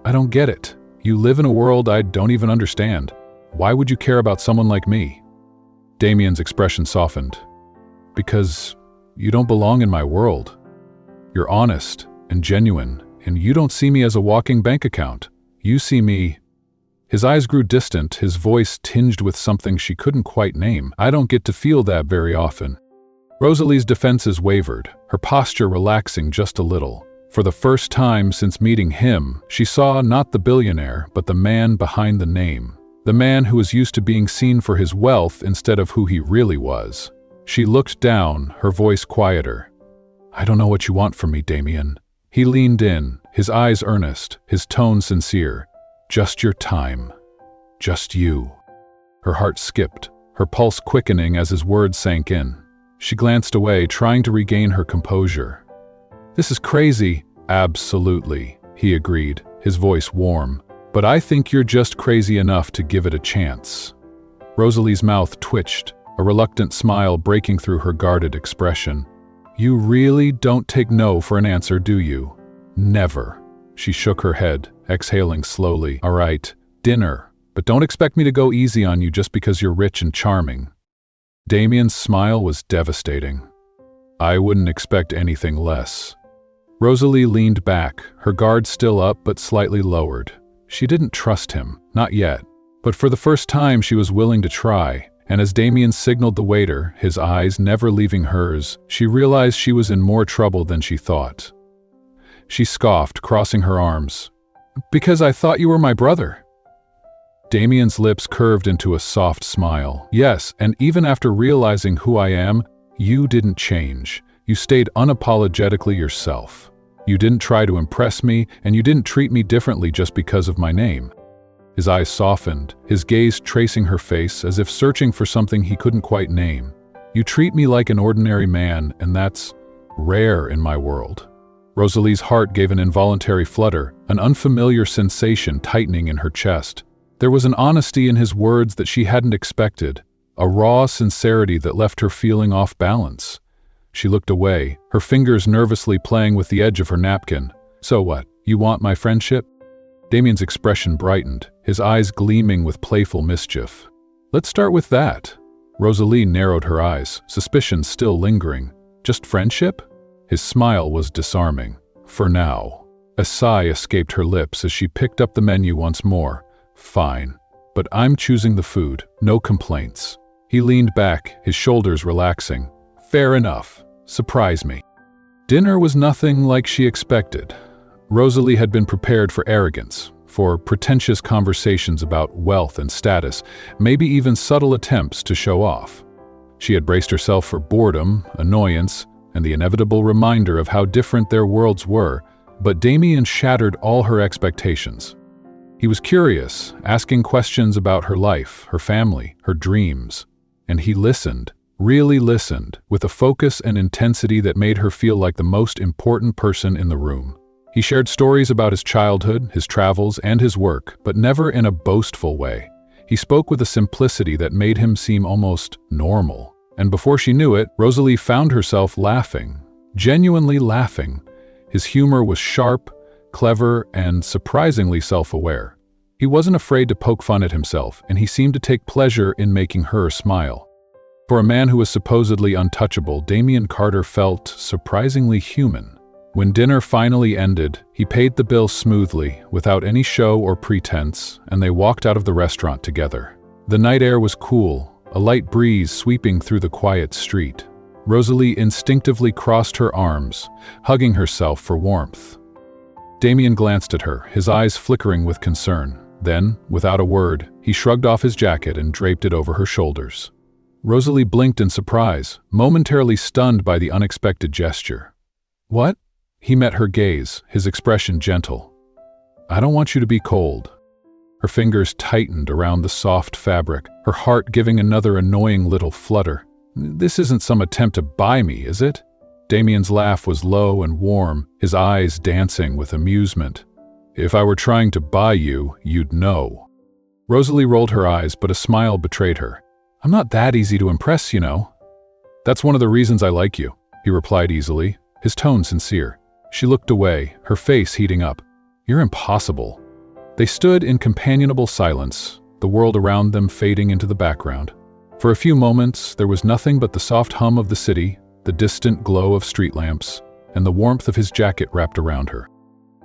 I don't get it. You live in a world I don't even understand. Why would you care about someone like me? Damien's expression softened. Because you don't belong in my world. You're honest and genuine, and you don't see me as a walking bank account. You see me. His eyes grew distant, his voice tinged with something she couldn't quite name. I don't get to feel that very often. Rosalie's defenses wavered, her posture relaxing just a little. For the first time since meeting him, she saw not the billionaire, but the man behind the name. The man who was used to being seen for his wealth instead of who he really was. She looked down, her voice quieter. I don't know what you want from me, Damien. He leaned in, his eyes earnest, his tone sincere. Just your time. Just you. Her heart skipped, her pulse quickening as his words sank in. She glanced away, trying to regain her composure. This is crazy. Absolutely, he agreed, his voice warm. But I think you're just crazy enough to give it a chance. Rosalie's mouth twitched, a reluctant smile breaking through her guarded expression. You really don't take no for an answer, do you? Never. She shook her head, exhaling slowly. All right, dinner, but don't expect me to go easy on you just because you're rich and charming. Damien's smile was devastating. I wouldn't expect anything less. Rosalie leaned back, her guard still up but slightly lowered. She didn't trust him, not yet, but for the first time she was willing to try, and as Damien signaled the waiter, his eyes never leaving hers, she realized she was in more trouble than she thought. She scoffed, crossing her arms. Because I thought you were my brother. Damien's lips curved into a soft smile. Yes, and even after realizing who I am, you didn't change. You stayed unapologetically yourself. You didn't try to impress me, and you didn't treat me differently just because of my name. His eyes softened, his gaze tracing her face as if searching for something he couldn't quite name. You treat me like an ordinary man, and that's rare in my world. Rosalie's heart gave an involuntary flutter, an unfamiliar sensation tightening in her chest. There was an honesty in his words that she hadn't expected, a raw sincerity that left her feeling off balance. She looked away, her fingers nervously playing with the edge of her napkin. "So what, you want my friendship?" Damien's expression brightened, his eyes gleaming with playful mischief. "Let's start with that." Rosalie narrowed her eyes, suspicion still lingering. "Just friendship?" His smile was disarming. "For now." A sigh escaped her lips as she picked up the menu once more. "Fine. But I'm choosing the food, no complaints." He leaned back, his shoulders relaxing. "Fair enough. Surprise me." Dinner was nothing like she expected. Rosalie had been prepared for arrogance, for pretentious conversations about wealth and status, maybe even subtle attempts to show off. She had braced herself for boredom, annoyance, and the inevitable reminder of how different their worlds were, but Damien shattered all her expectations. He was curious, asking questions about her life, her family, her dreams. And he listened, really listened, with a focus and intensity that made her feel like the most important person in the room. He shared stories about his childhood, his travels, and his work, but never in a boastful way. He spoke with a simplicity that made him seem almost normal. And before she knew it, Rosalie found herself laughing, genuinely laughing. His humor was sharp, clever, and surprisingly self-aware. He wasn't afraid to poke fun at himself, and he seemed to take pleasure in making her smile. For a man who was supposedly untouchable, Damien Carter felt surprisingly human. When dinner finally ended, he paid the bill smoothly, without any show or pretense, and they walked out of the restaurant together. The night air was cool, a light breeze sweeping through the quiet street. Rosalie instinctively crossed her arms, hugging herself for warmth. Damien glanced at her, his eyes flickering with concern. Then, without a word, he shrugged off his jacket and draped it over her shoulders. Rosalie blinked in surprise, momentarily stunned by the unexpected gesture. "What?" He met her gaze, his expression gentle. "I don't want you to be cold." Her fingers tightened around the soft fabric, her heart giving another annoying little flutter. "This isn't some attempt to buy me, is it?" Damien's laugh was low and warm, his eyes dancing with amusement. "If I were trying to buy you, you'd know." Rosalie rolled her eyes, but a smile betrayed her. "I'm not that easy to impress, you know." "That's one of the reasons I like you," he replied easily, his tone sincere. She looked away, her face heating up. "You're impossible." They stood in companionable silence, the world around them fading into the background. For a few moments, there was nothing but the soft hum of the city, the distant glow of street lamps, and the warmth of his jacket wrapped around her.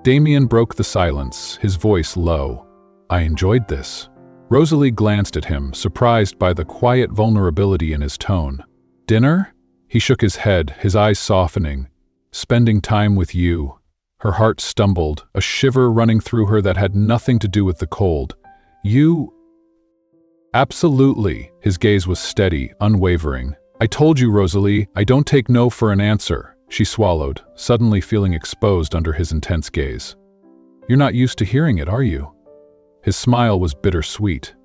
Damien broke the silence, his voice low. "I enjoyed this." Rosalie glanced at him, surprised by the quiet vulnerability in his tone. "Dinner?" He shook his head, his eyes softening. "Spending time with you." Her heart stumbled, a shiver running through her that had nothing to do with the cold. "You?" "Absolutely." His gaze was steady, unwavering. "I told you, Rosalie, I don't take no for an answer." She swallowed, suddenly feeling exposed under his intense gaze. "You're not used to hearing it, are you?" His smile was bittersweet.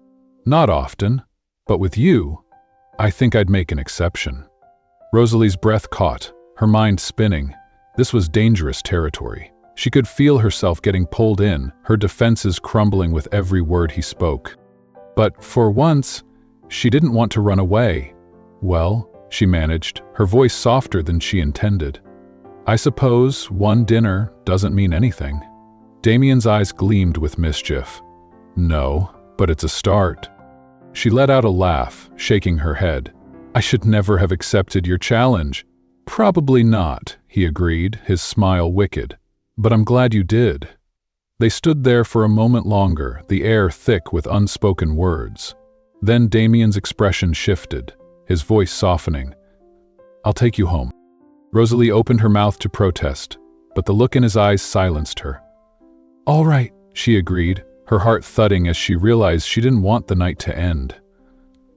"Not often, but with you, I think I'd make an exception." Rosalie's breath caught, her mind spinning. This was dangerous territory. She could feel herself getting pulled in, her defenses crumbling with every word he spoke. But for once, she didn't want to run away. "Well," she managed, her voice softer than she intended. "I suppose one dinner doesn't mean anything." Damien's eyes gleamed with mischief. "No, but it's a start." She let out a laugh, shaking her head. "I should never have accepted your challenge." "Probably not," he agreed, his smile wicked. "But I'm glad you did." They stood there for a moment longer, the air thick with unspoken words. Then Damien's expression shifted, his voice softening. "I'll take you home." Rosalie opened her mouth to protest, but the look in his eyes silenced her. "All right," she agreed, her heart thudding as she realized she didn't want the night to end.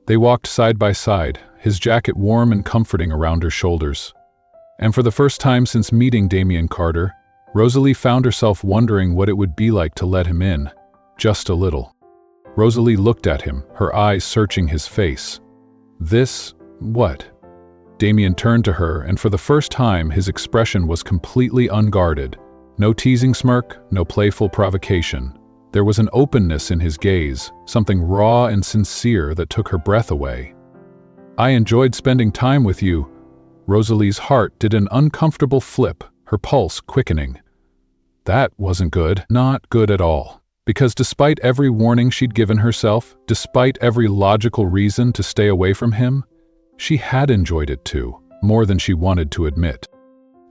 They walked side by side, his jacket warm and comforting around her shoulders. And for the first time since meeting Damien Carter, Rosalie found herself wondering what it would be like to let him in, just a little. Rosalie looked at him, her eyes searching his face. "This, what?" Damien turned to her, and for the first time his expression was completely unguarded. No teasing smirk, no playful provocation. There was an openness in his gaze, something raw and sincere that took her breath away. I enjoyed spending time with you. Rosalie's heart did an uncomfortable flip, her pulse quickening. That wasn't good, not good at all. Because despite every warning she'd given herself, despite every logical reason to stay away from him, she had enjoyed it too, more than she wanted to admit.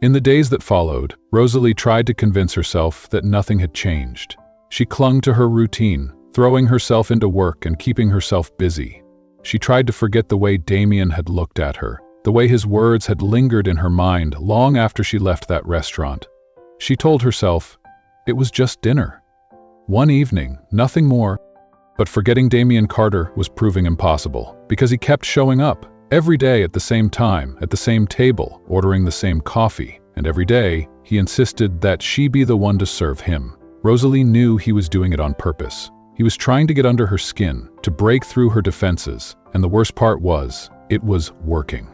In the days that followed, Rosalie tried to convince herself that nothing had changed. She clung to her routine, throwing herself into work and keeping herself busy. She tried to forget the way Damien had looked at her, the way his words had lingered in her mind long after she left that restaurant. She told herself it was just dinner. One evening, nothing more. But forgetting Damien Carter was proving impossible, because he kept showing up, every day at the same time, at the same table, ordering the same coffee, and every day, he insisted that she be the one to serve him. Rosalie knew he was doing it on purpose. He was trying to get under her skin, to break through her defenses, and the worst part was, it was working.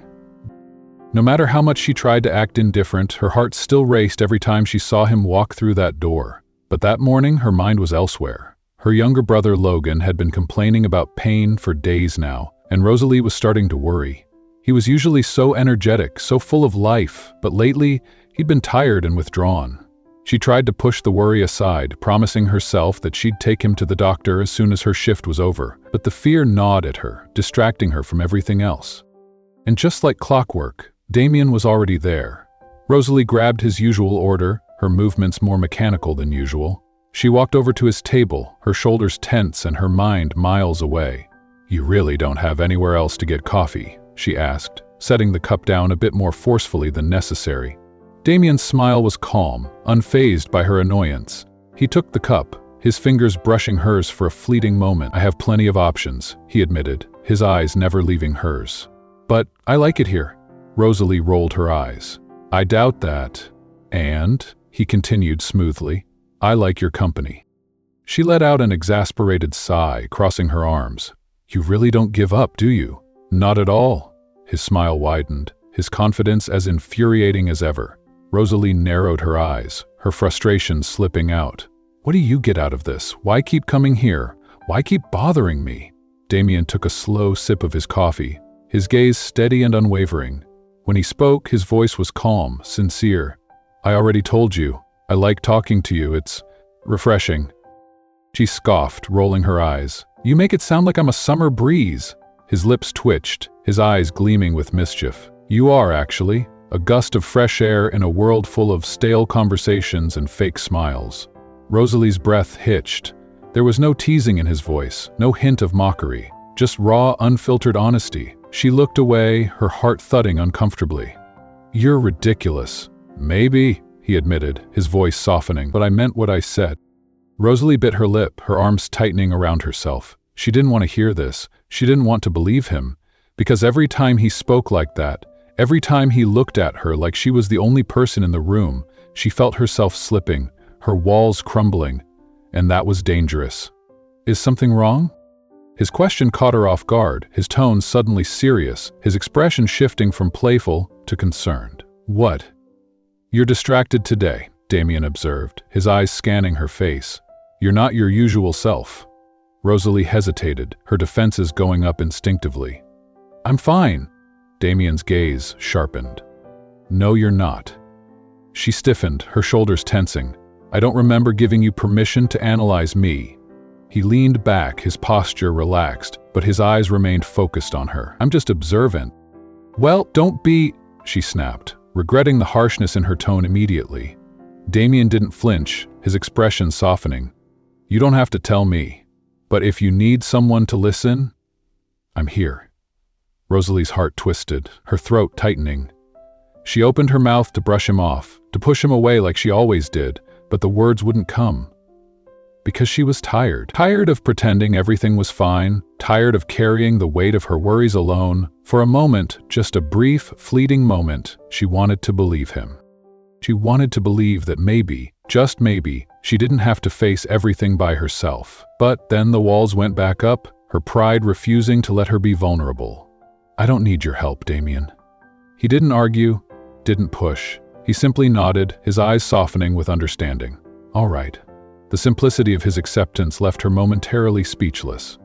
No matter how much she tried to act indifferent, her heart still raced every time she saw him walk through that door. But that morning, her mind was elsewhere. Her younger brother Logan had been complaining about pain for days now, and Rosalie was starting to worry. He was usually so energetic, so full of life, but lately, he'd been tired and withdrawn. She tried to push the worry aside, promising herself that she'd take him to the doctor as soon as her shift was over, but the fear gnawed at her, distracting her from everything else. And just like clockwork, Damien was already there. Rosalie grabbed his usual order, her movements more mechanical than usual. She walked over to his table, her shoulders tense and her mind miles away. "You really don't have anywhere else to get coffee?" she asked, setting the cup down a bit more forcefully than necessary. Damien's smile was calm, unfazed by her annoyance. He took the cup, his fingers brushing hers for a fleeting moment. "I have plenty of options," he admitted, his eyes never leaving hers. "But I like it here." Rosalie rolled her eyes. "I doubt that. And," he continued smoothly, "I like your company." She let out an exasperated sigh, crossing her arms. "You really don't give up, do you?" "Not at all." His smile widened, his confidence as infuriating as ever. Rosalie narrowed her eyes, her frustration slipping out. "What do you get out of this? Why keep coming here? Why keep bothering me?" Damien took a slow sip of his coffee, his gaze steady and unwavering. When he spoke, his voice was calm, sincere. "I already told you. I like talking to you. It's refreshing." She scoffed, rolling her eyes. "You make it sound like I'm a summer breeze." His lips twitched, his eyes gleaming with mischief. "You are, actually. A gust of fresh air in a world full of stale conversations and fake smiles." Rosalie's breath hitched. There was no teasing in his voice, no hint of mockery, just raw, unfiltered honesty. She looked away, her heart thudding uncomfortably. "You're ridiculous." "Maybe," he admitted, his voice softening, "but I meant what I said." Rosalie bit her lip, her arms tightening around herself. She didn't want to hear this. She didn't want to believe him. Because every time he spoke like that, every time he looked at her like she was the only person in the room, she felt herself slipping, her walls crumbling, and that was dangerous. "Is something wrong?" His question caught her off guard, his tone suddenly serious, his expression shifting from playful to concerned. "What?" "You're distracted today," Damien observed, his eyes scanning her face. "You're not your usual self." Rosalie hesitated, her defenses going up instinctively. "I'm fine." Damien's gaze sharpened. "No, you're not." She stiffened, her shoulders tensing. "I don't remember giving you permission to analyze me." He leaned back, his posture relaxed, but his eyes remained focused on her. "I'm just observant." "Well, don't be," she snapped, regretting the harshness in her tone immediately. Damien didn't flinch, his expression softening. "You don't have to tell me. But if you need someone to listen, I'm here." Rosalie's heart twisted, her throat tightening. She opened her mouth to brush him off, to push him away like she always did, but the words wouldn't come. Because she was tired. Tired of pretending everything was fine, tired of carrying the weight of her worries alone. For a moment, just a brief, fleeting moment, she wanted to believe him. She wanted to believe that maybe, just maybe, she didn't have to face everything by herself. But then the walls went back up, her pride refusing to let her be vulnerable. "I don't need your help, Damien." He didn't argue, didn't push. He simply nodded, his eyes softening with understanding. "All right." The simplicity of his acceptance left her momentarily speechless.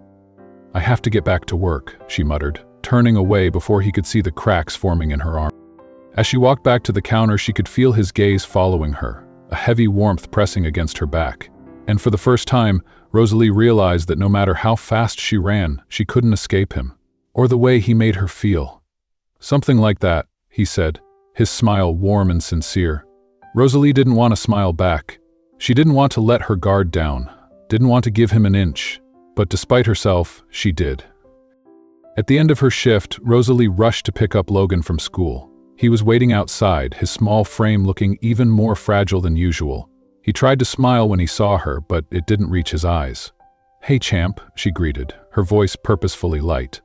"I have to get back to work," she muttered, turning away before he could see the cracks forming in her arm. As she walked back to the counter, she could feel his gaze following her, a heavy warmth pressing against her back. And for the first time, Rosalie realized that no matter how fast she ran, she couldn't escape him, or the way he made her feel. "Something like that," he said, his smile warm and sincere. Rosalie didn't want to smile back. She didn't want to let her guard down, didn't want to give him an inch, but despite herself, she did. At the end of her shift, Rosalie rushed to pick up Logan from school. He was waiting outside, his small frame looking even more fragile than usual. He tried to smile when he saw her, but it didn't reach his eyes. "Hey, champ," she greeted, her voice purposefully light.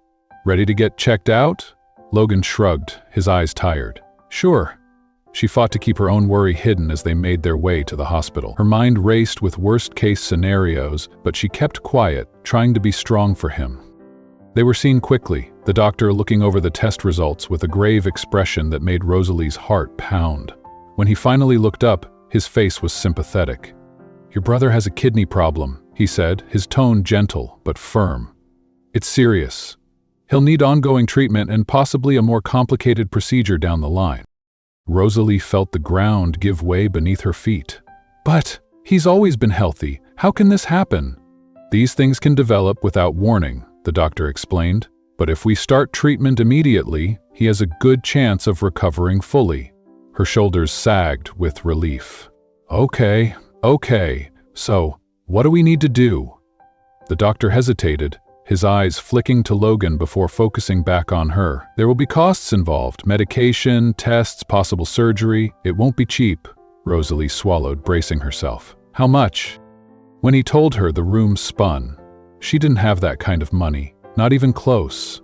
"Ready to get checked out?" Logan shrugged, his eyes tired. "Sure." She fought to keep her own worry hidden as they made their way to the hospital. Her mind raced with worst-case scenarios, but she kept quiet, trying to be strong for him. They were seen quickly, the doctor looking over the test results with a grave expression that made Rosalie's heart pound. When he finally looked up, his face was sympathetic. "Your brother has a kidney problem," he said, his tone gentle but firm. "It's serious. He'll need ongoing treatment and possibly a more complicated procedure down the line." Rosalie felt the ground give way beneath her feet. "But he's always been healthy. How can this happen?" "These things can develop without warning," the doctor explained. "But if we start treatment immediately, he has a good chance of recovering fully." Her shoulders sagged with relief. Okay, so what do we need to do?" The doctor hesitated, his eyes flicking to Logan before focusing back on her. "There will be costs involved, medication, tests, possible surgery. It won't be cheap." Rosalie swallowed, bracing herself. "How much?" When he told her, the room spun. She didn't have that kind of money, not even close.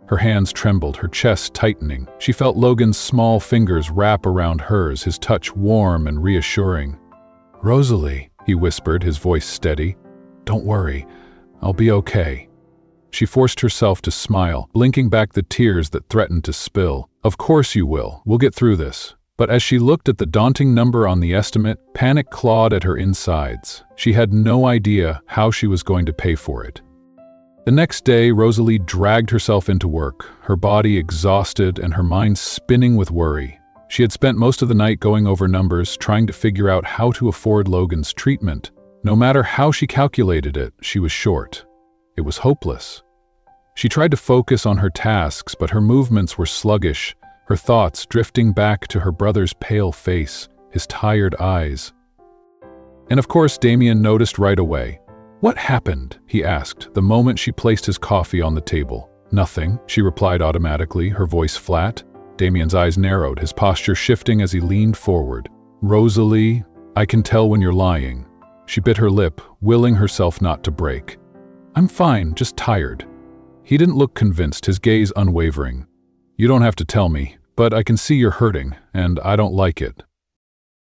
Her hands trembled, her chest tightening. She felt Logan's small fingers wrap around hers, his touch warm and reassuring. "Rosalie," he whispered, his voice steady. "Don't worry, I'll be okay." She forced herself to smile, blinking back the tears that threatened to spill. "Of course you will. We'll get through this." But as she looked at the daunting number on the estimate, panic clawed at her insides. She had no idea how she was going to pay for it. The next day, Rosalie dragged herself into work, her body exhausted and her mind spinning with worry. She had spent most of the night going over numbers, trying to figure out how to afford Logan's treatment. No matter how she calculated it, she was short. It was hopeless. She tried to focus on her tasks, but her movements were sluggish, her thoughts drifting back to her brother's pale face, his tired eyes. And of course, Damien noticed right away. "What happened?" he asked, the moment she placed his coffee on the table. "Nothing," she replied automatically, her voice flat. Damien's eyes narrowed, his posture shifting as he leaned forward. "Rosalie, I can tell when you're lying." She bit her lip, willing herself not to break. "I'm fine, just tired." He didn't look convinced, his gaze unwavering. "You don't have to tell me, but I can see you're hurting, and I don't like it."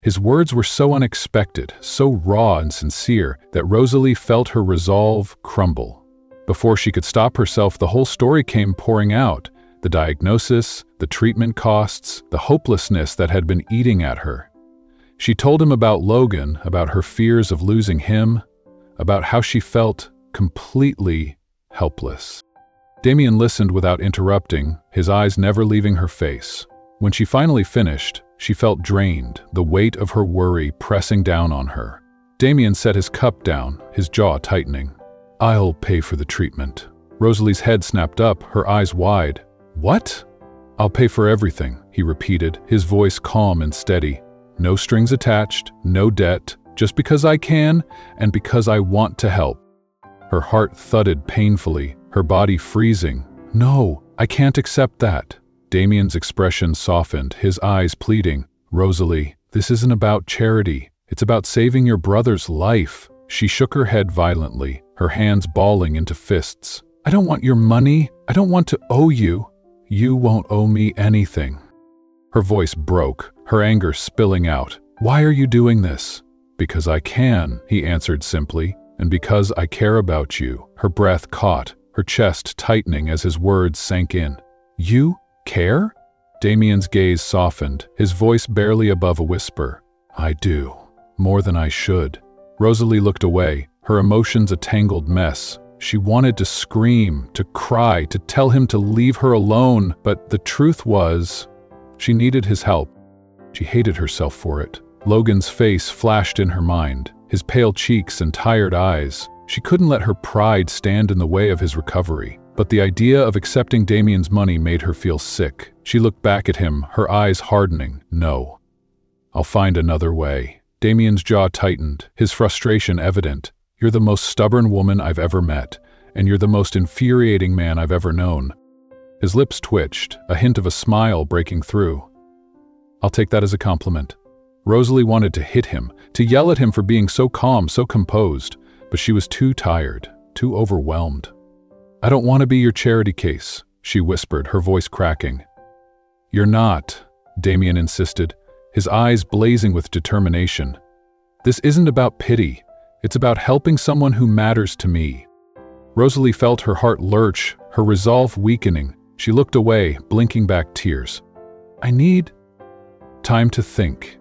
His words were so unexpected, so raw and sincere, that Rosalie felt her resolve crumble. Before she could stop herself, the whole story came pouring out. The diagnosis, the treatment costs, the hopelessness that had been eating at her. She told him about Logan, about her fears of losing him, about how she felt completely helpless. Damien listened without interrupting, his eyes never leaving her face. When she finally finished, she felt drained, the weight of her worry pressing down on her. Damien set his cup down, his jaw tightening. "I'll pay for the treatment." Rosalie's head snapped up, her eyes wide. "What?" "I'll pay for everything," he repeated, his voice calm and steady. "No strings attached, no debt, just because I can and because I want to help." Her heart thudded painfully, her body freezing. "No, I can't accept that." Damien's expression softened, his eyes pleading. "Rosalie, this isn't about charity. It's about saving your brother's life." She shook her head violently, her hands balling into fists. "I don't want your money. I don't want to owe you. You won't owe me anything." Her voice broke, her anger spilling out. "Why are you doing this?" "Because I can," he answered simply, "and because I care about you." Her breath caught, her chest tightening as his words sank in. "You care?" Damien's gaze softened, his voice barely above a whisper. "I do. More than I should." Rosalie looked away, her emotions a tangled mess. She wanted to scream, to cry, to tell him to leave her alone, but the truth was, she needed his help. She hated herself for it. Logan's face flashed in her mind, his pale cheeks and tired eyes. She couldn't let her pride stand in the way of his recovery. But the idea of accepting Damien's money made her feel sick. She looked back at him, her eyes hardening. No. I'll find another way. Damien's jaw tightened, his frustration evident. You're the most stubborn woman I've ever met, and you're the most infuriating man I've ever known. His lips twitched, a hint of a smile breaking through. I'll take that as a compliment. Rosalie wanted to hit him, to yell at him for being so calm, so composed, but she was too tired, too overwhelmed. I don't want to be your charity case, she whispered, her voice cracking. You're not, Damien insisted, his eyes blazing with determination. This isn't about pity. It's about helping someone who matters to me. Rosalie felt her heart lurch, her resolve weakening. She looked away, blinking back tears. I need time to think.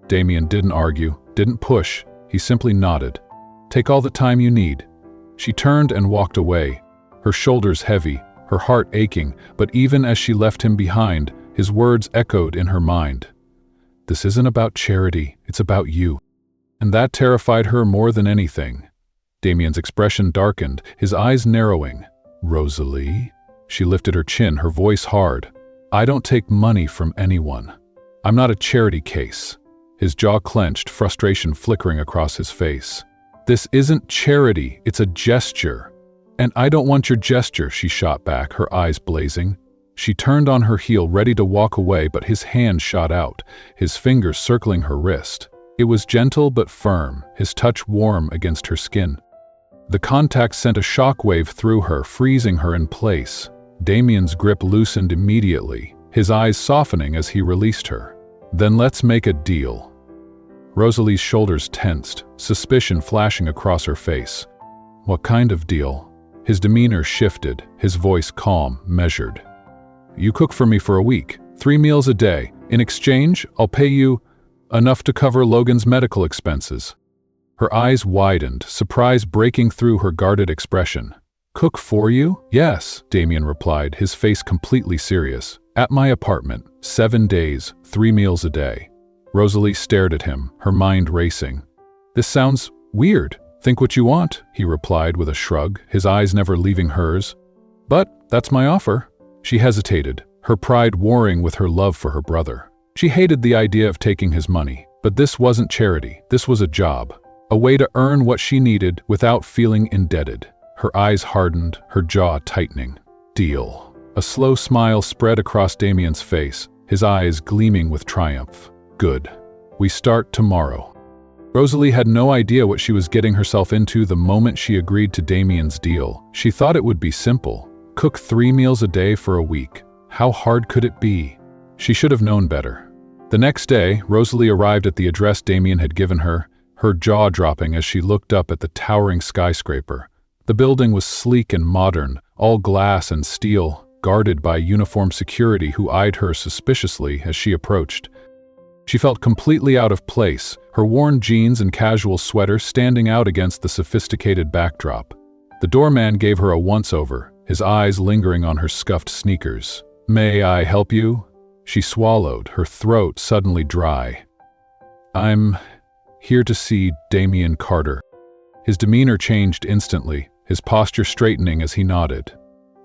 Damien didn't argue, didn't push. He simply nodded. Take all the time you need. She turned and walked away, her shoulders heavy, her heart aching, but even as she left him behind, his words echoed in her mind. This isn't about charity, it's about you. And that terrified her more than anything. Damien's expression darkened, his eyes narrowing. Rosalie? She lifted her chin, her voice hard. I don't take money from anyone. I'm not a charity case. His jaw clenched, frustration flickering across his face. This isn't charity, it's a gesture. And I don't want your gesture, she shot back, her eyes blazing. She turned on her heel, ready to walk away, but his hand shot out, his fingers circling her wrist. It was gentle but firm, his touch warm against her skin. The contact sent a shockwave through her, freezing her in place. Damien's grip loosened immediately, his eyes softening as he released her. Then let's make a deal. Rosalie's shoulders tensed, suspicion flashing across her face. What kind of deal? His demeanor shifted, his voice calm, measured. You cook for me for a week, 3 meals a day. In exchange, I'll pay you enough to cover Logan's medical expenses. Her eyes widened, surprise breaking through her guarded expression. Cook for you? Yes, Damien replied, his face completely serious. At my apartment, 7 days, 3 meals a day. Rosalie stared at him, her mind racing. This sounds weird. Think what you want, he replied with a shrug, his eyes never leaving hers. But that's my offer. She hesitated, her pride warring with her love for her brother. She hated the idea of taking his money, but this wasn't charity, this was a job. A way to earn what she needed without feeling indebted. Her eyes hardened, her jaw tightening. Deal. A slow smile spread across Damien's face, his eyes gleaming with triumph. Good. We start tomorrow. Rosalie had no idea what she was getting herself into the moment she agreed to Damien's deal. She thought it would be simple. Cook 3 meals a day for a week. How hard could it be? She should have known better. The next day, Rosalie arrived at the address Damien had given her, her jaw dropping as she looked up at the towering skyscraper. The building was sleek and modern, all glass and steel, guarded by uniformed security who eyed her suspiciously as she approached. She felt completely out of place, her worn jeans and casual sweater standing out against the sophisticated backdrop. The doorman gave her a once-over, his eyes lingering on her scuffed sneakers. May I help you? She swallowed, her throat suddenly dry. I'm here to see Damien Carter. His demeanor changed instantly, his posture straightening as he nodded.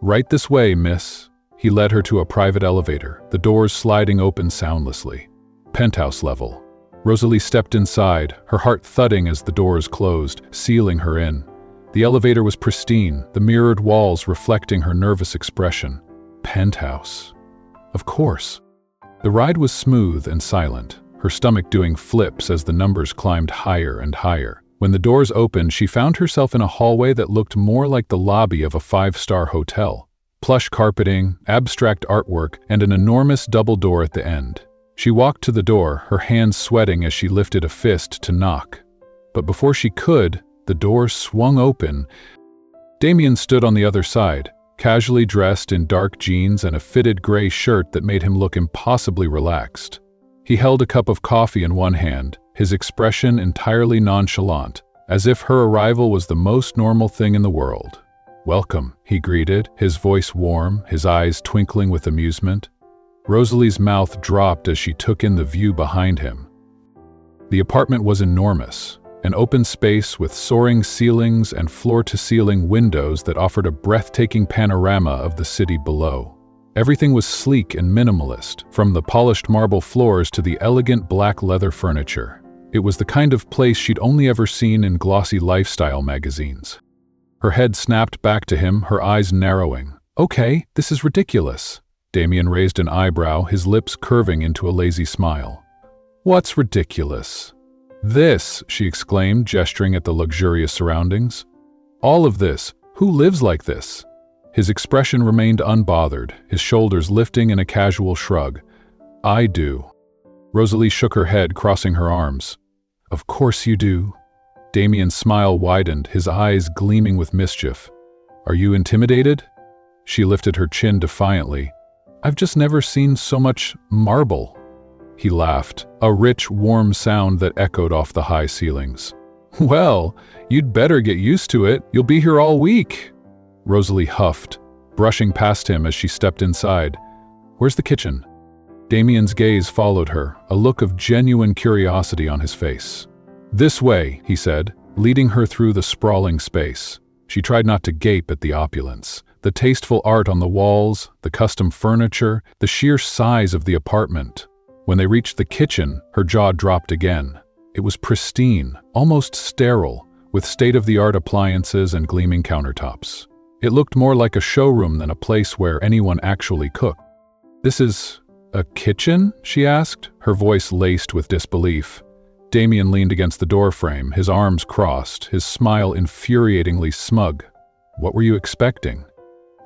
Right this way, miss. He led her to a private elevator, the doors sliding open soundlessly. Penthouse level. Rosalie stepped inside, her heart thudding as the doors closed, sealing her in. The elevator was pristine, the mirrored walls reflecting her nervous expression. Penthouse. Of course. The ride was smooth and silent, her stomach doing flips as the numbers climbed higher and higher. When the doors opened, she found herself in a hallway that looked more like the lobby of a 5-star hotel. Plush carpeting, abstract artwork, and an enormous double door at the end. She walked to the door, her hands sweating as she lifted a fist to knock. But before she could, the door swung open. Damien stood on the other side, casually dressed in dark jeans and a fitted gray shirt that made him look impossibly relaxed. He held a cup of coffee in one hand, his expression entirely nonchalant, as if her arrival was the most normal thing in the world. "Welcome," he greeted, his voice warm, his eyes twinkling with amusement. Rosalie's mouth dropped as she took in the view behind him. The apartment was enormous, an open space with soaring ceilings and floor-to-ceiling windows that offered a breathtaking panorama of the city below. Everything was sleek and minimalist, from the polished marble floors to the elegant black leather furniture. It was the kind of place she'd only ever seen in glossy lifestyle magazines. Her head snapped back to him, her eyes narrowing. "Okay, this is ridiculous." Damien raised an eyebrow, his lips curving into a lazy smile. "What's ridiculous?" "This," she exclaimed, gesturing at the luxurious surroundings. "All of this. Who lives like this?" His expression remained unbothered, his shoulders lifting in a casual shrug. "I do." Rosalie shook her head, crossing her arms. "Of course you do." Damien's smile widened, his eyes gleaming with mischief. "Are you intimidated?" She lifted her chin defiantly. "I've just never seen so much marble." He laughed, a rich, warm sound that echoed off the high ceilings. "Well, you'd better get used to it. You'll be here all week." Rosalie huffed, brushing past him as she stepped inside. "Where's the kitchen?" Damien's gaze followed her, a look of genuine curiosity on his face. "This way," he said, leading her through the sprawling space. She tried not to gape at the opulence. The tasteful art on the walls, the custom furniture, the sheer size of the apartment. When they reached the kitchen, her jaw dropped again. It was pristine, almost sterile, with state-of-the-art appliances and gleaming countertops. It looked more like a showroom than a place where anyone actually cooked. "This is a kitchen?" she asked, her voice laced with disbelief. Damien leaned against the doorframe, his arms crossed, his smile infuriatingly smug. "What were you expecting?"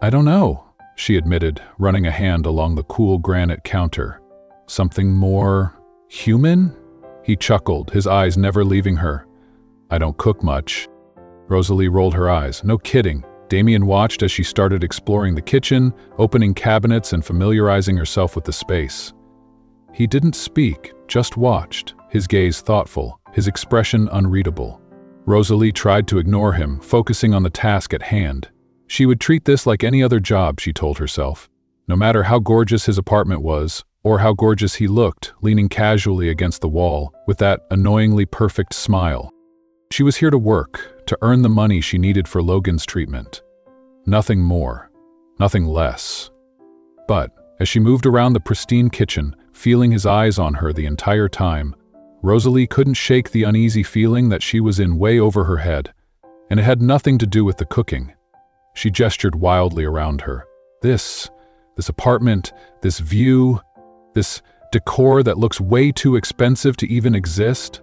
"I don't know," she admitted, running a hand along the cool granite counter. "Something more human?" He chuckled, his eyes never leaving her. "I don't cook much." Rosalie rolled her eyes. "No kidding." Damien watched as she started exploring the kitchen, opening cabinets and familiarizing herself with the space. He didn't speak, just watched, his gaze thoughtful, his expression unreadable. Rosalie tried to ignore him, focusing on the task at hand. She would treat this like any other job, she told herself. No matter how gorgeous his apartment was, or how gorgeous he looked, leaning casually against the wall, with that annoyingly perfect smile. She was here to work, to earn the money she needed for Logan's treatment. Nothing more, nothing less. But, as she moved around the pristine kitchen, feeling his eyes on her the entire time, Rosalie couldn't shake the uneasy feeling that she was in way over her head, and it had nothing to do with the cooking. She gestured wildly around her. This apartment, this view, this decor that looks way too expensive to even exist.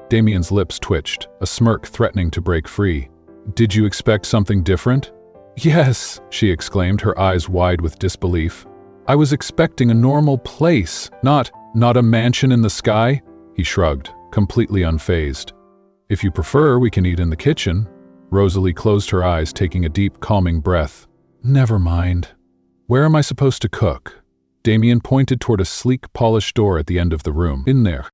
Damien's lips twitched, a smirk threatening to break free. "Did you expect something different?" "Yes," she exclaimed, her eyes wide with disbelief. "I was expecting a normal place, not a mansion in the sky." He shrugged, completely unfazed. "If you prefer, we can eat in the kitchen." Rosalie closed her eyes, taking a deep, calming breath. "Never mind. Where am I supposed to cook?" Damien pointed toward a sleek, polished door at the end of the room. "In there."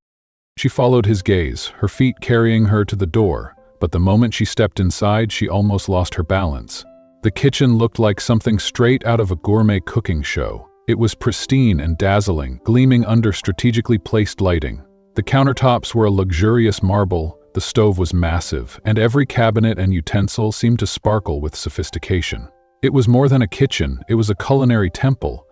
She followed his gaze, her feet carrying her to the door, but the moment she stepped inside, she almost lost her balance. The kitchen looked like something straight out of a gourmet cooking show. It was pristine and dazzling, gleaming under strategically placed lighting. The countertops were a luxurious marble, the stove was massive, and every cabinet and utensil seemed to sparkle with sophistication. It was more than a kitchen, it was a culinary temple.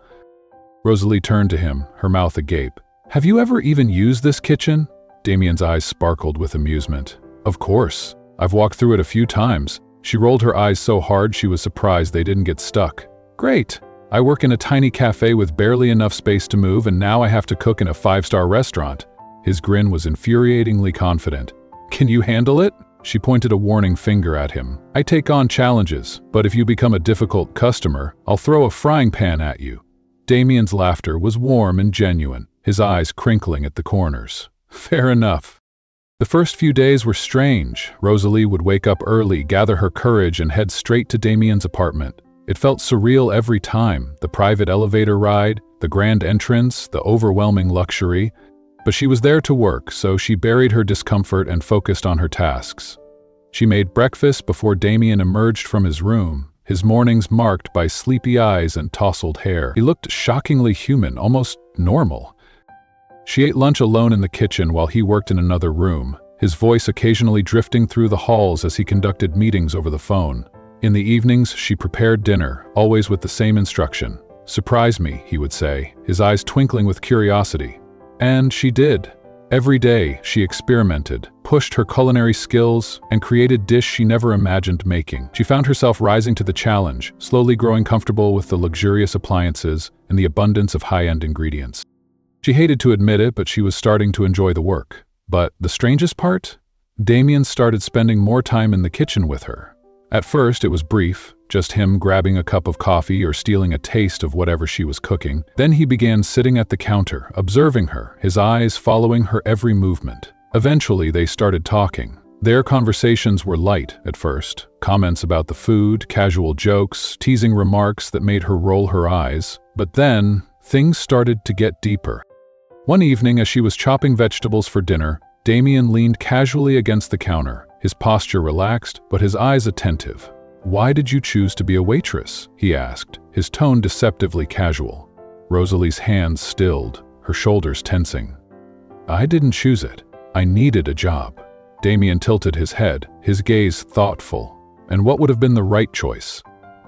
Rosalie turned to him, her mouth agape. "Have you ever even used this kitchen?" Damien's eyes sparkled with amusement. "Of course. I've walked through it a few times." She rolled her eyes so hard she was surprised they didn't get stuck. "Great. I work in a tiny cafe with barely enough space to move, and now I have to cook in a 5-star restaurant." His grin was infuriatingly confident. "Can you handle it?" She pointed a warning finger at him. "I take on challenges, but if you become a difficult customer, I'll throw a frying pan at you." Damien's laughter was warm and genuine, his eyes crinkling at the corners. "Fair enough." The first few days were strange. Rosalie would wake up early, gather her courage, and head straight to Damien's apartment. It felt surreal every time, the private elevator ride, the grand entrance, the overwhelming luxury. But she was there to work, so she buried her discomfort and focused on her tasks. She made breakfast before Damien emerged from his room, his mornings marked by sleepy eyes and tousled hair. He looked shockingly human, almost normal. She ate lunch alone in the kitchen while he worked in another room, his voice occasionally drifting through the halls as he conducted meetings over the phone. In the evenings, she prepared dinner, always with the same instruction. "Surprise me," he would say, his eyes twinkling with curiosity. And she did. Every day, she experimented, pushed her culinary skills, and created dish she never imagined making. She found herself rising to the challenge, slowly growing comfortable with the luxurious appliances and the abundance of high-end ingredients. She hated to admit it, but she was starting to enjoy the work. But the strangest part? Damien started spending more time in the kitchen with her. At first, it was brief, just him grabbing a cup of coffee or stealing a taste of whatever she was cooking. Then he began sitting at the counter, observing her, his eyes following her every movement. Eventually, they started talking. Their conversations were light at first, comments about the food, casual jokes, teasing remarks that made her roll her eyes. But then, things started to get deeper. One evening, as she was chopping vegetables for dinner, Damien leaned casually against the counter, his posture relaxed, but his eyes attentive. "Why did you choose to be a waitress?" he asked, his tone deceptively casual. Rosalie's hands stilled, her shoulders tensing. "I didn't choose it. I needed a job." Damien tilted his head, his gaze thoughtful. "And what would have been the right choice?"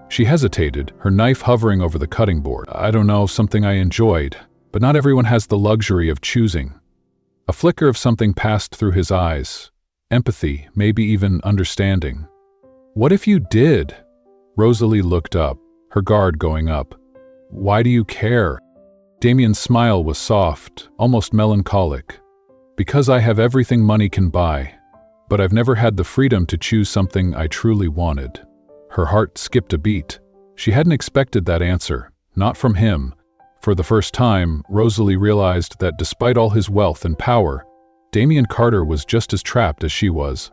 She hesitated, her knife hovering over the cutting board. "I don't know, something I enjoyed. But not everyone has the luxury of choosing." A flicker of something passed through his eyes. Empathy, maybe even understanding. "What if you did?" Rosalie looked up, her guard going up. "Why do you care?" Damien's smile was soft, almost melancholic. "Because I have everything money can buy, but I've never had the freedom to choose something I truly wanted." Her heart skipped a beat. She hadn't expected that answer, not from him. For the first time, Rosalie realized that despite all his wealth and power, Damien Carter was just as trapped as she was.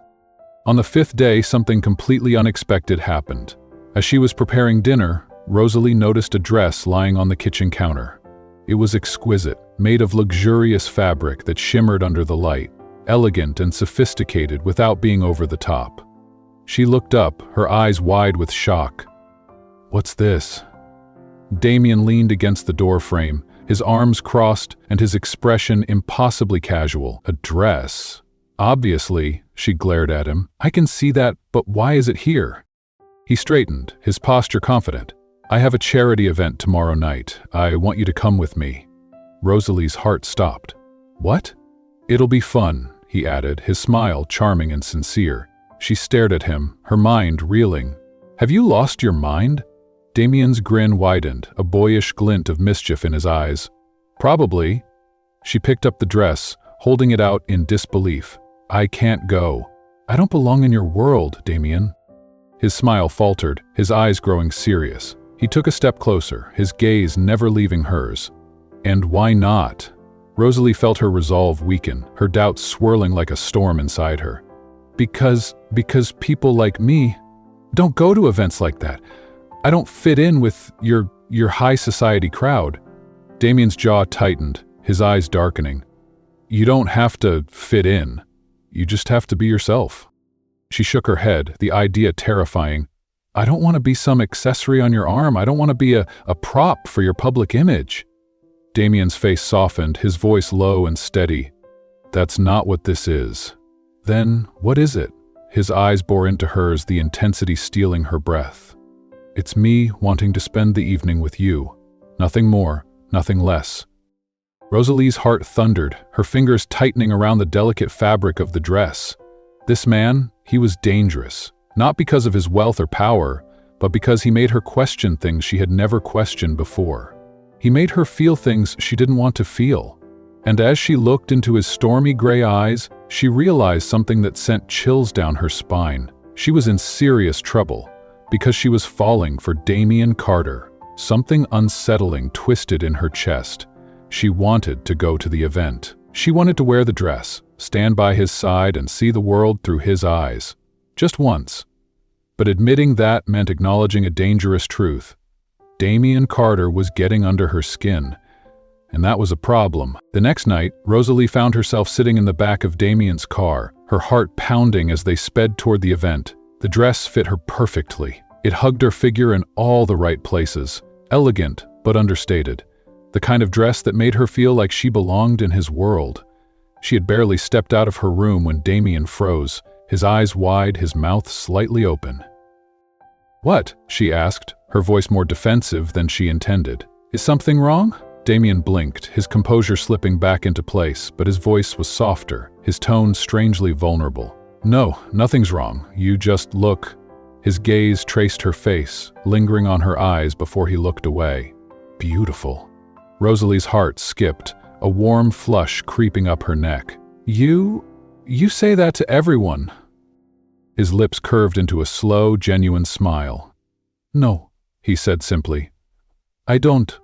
On the fifth day, something completely unexpected happened. As she was preparing dinner, Rosalie noticed a dress lying on the kitchen counter. It was exquisite, made of luxurious fabric that shimmered under the light, elegant and sophisticated without being over the top. She looked up, her eyes wide with shock. "What's this?" Damien leaned against the door frame, his arms crossed and his expression impossibly casual. "A dress? Obviously," she glared at him. "I can see that, but why is it here?" He straightened, his posture confident. "I have a charity event tomorrow night. I want you to come with me." Rosalie's heart stopped. "What?" "It'll be fun," he added, his smile charming and sincere. She stared at him, her mind reeling. "Have you lost your mind?" Damien's grin widened, a boyish glint of mischief in his eyes. "Probably." She picked up the dress, holding it out in disbelief. "I can't go." "I don't belong in your world, Damien." His smile faltered, his eyes growing serious. He took a step closer, his gaze never leaving hers. "And why not?" Rosalie felt her resolve weaken, her doubts swirling like a storm inside her. Because people like me don't go to events like that. I don't fit in with your high society crowd." Damien's jaw tightened, his eyes darkening. "You don't have to fit in. You just have to be yourself." She shook her head, the idea terrifying. "I don't want to be some accessory on your arm. I don't want to be a prop for your public image." Damien's face softened, his voice low and steady. "That's not what this is." "Then what is it?" His eyes bore into hers, the intensity stealing her breath. "It's me wanting to spend the evening with you. Nothing more, nothing less." Rosalie's heart thundered, her fingers tightening around the delicate fabric of the dress. This man, he was dangerous, not because of his wealth or power, but because he made her question things she had never questioned before. He made her feel things she didn't want to feel. And as she looked into his stormy gray eyes, she realized something that sent chills down her spine. She was in serious trouble, because she was falling for Damien Carter. Something unsettling twisted in her chest. She wanted to go to the event. She wanted to wear the dress, stand by his side and see the world through his eyes. Just once. But admitting that meant acknowledging a dangerous truth. Damien Carter was getting under her skin. And that was a problem. The next night, Rosalie found herself sitting in the back of Damien's car, her heart pounding as they sped toward the event. The dress fit her perfectly. It hugged her figure in all the right places, elegant but understated, the kind of dress that made her feel like she belonged in his world. She had barely stepped out of her room when Damien froze, his eyes wide, his mouth slightly open. "What?" she asked, her voice more defensive than she intended. "Is something wrong?" Damien blinked, his composure slipping back into place, but his voice was softer, his tone strangely vulnerable. "No, nothing's wrong. You just look." His gaze traced her face, lingering on her eyes before he looked away. "Beautiful." Rosalie's heart skipped, a warm flush creeping up her neck. You say that to everyone." His lips curved into a slow, genuine smile. "No," he said simply. "I don't."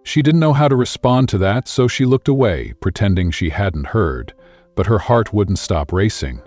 She didn't know how to respond to that, so she looked away, pretending she hadn't heard, but her heart wouldn't stop racing.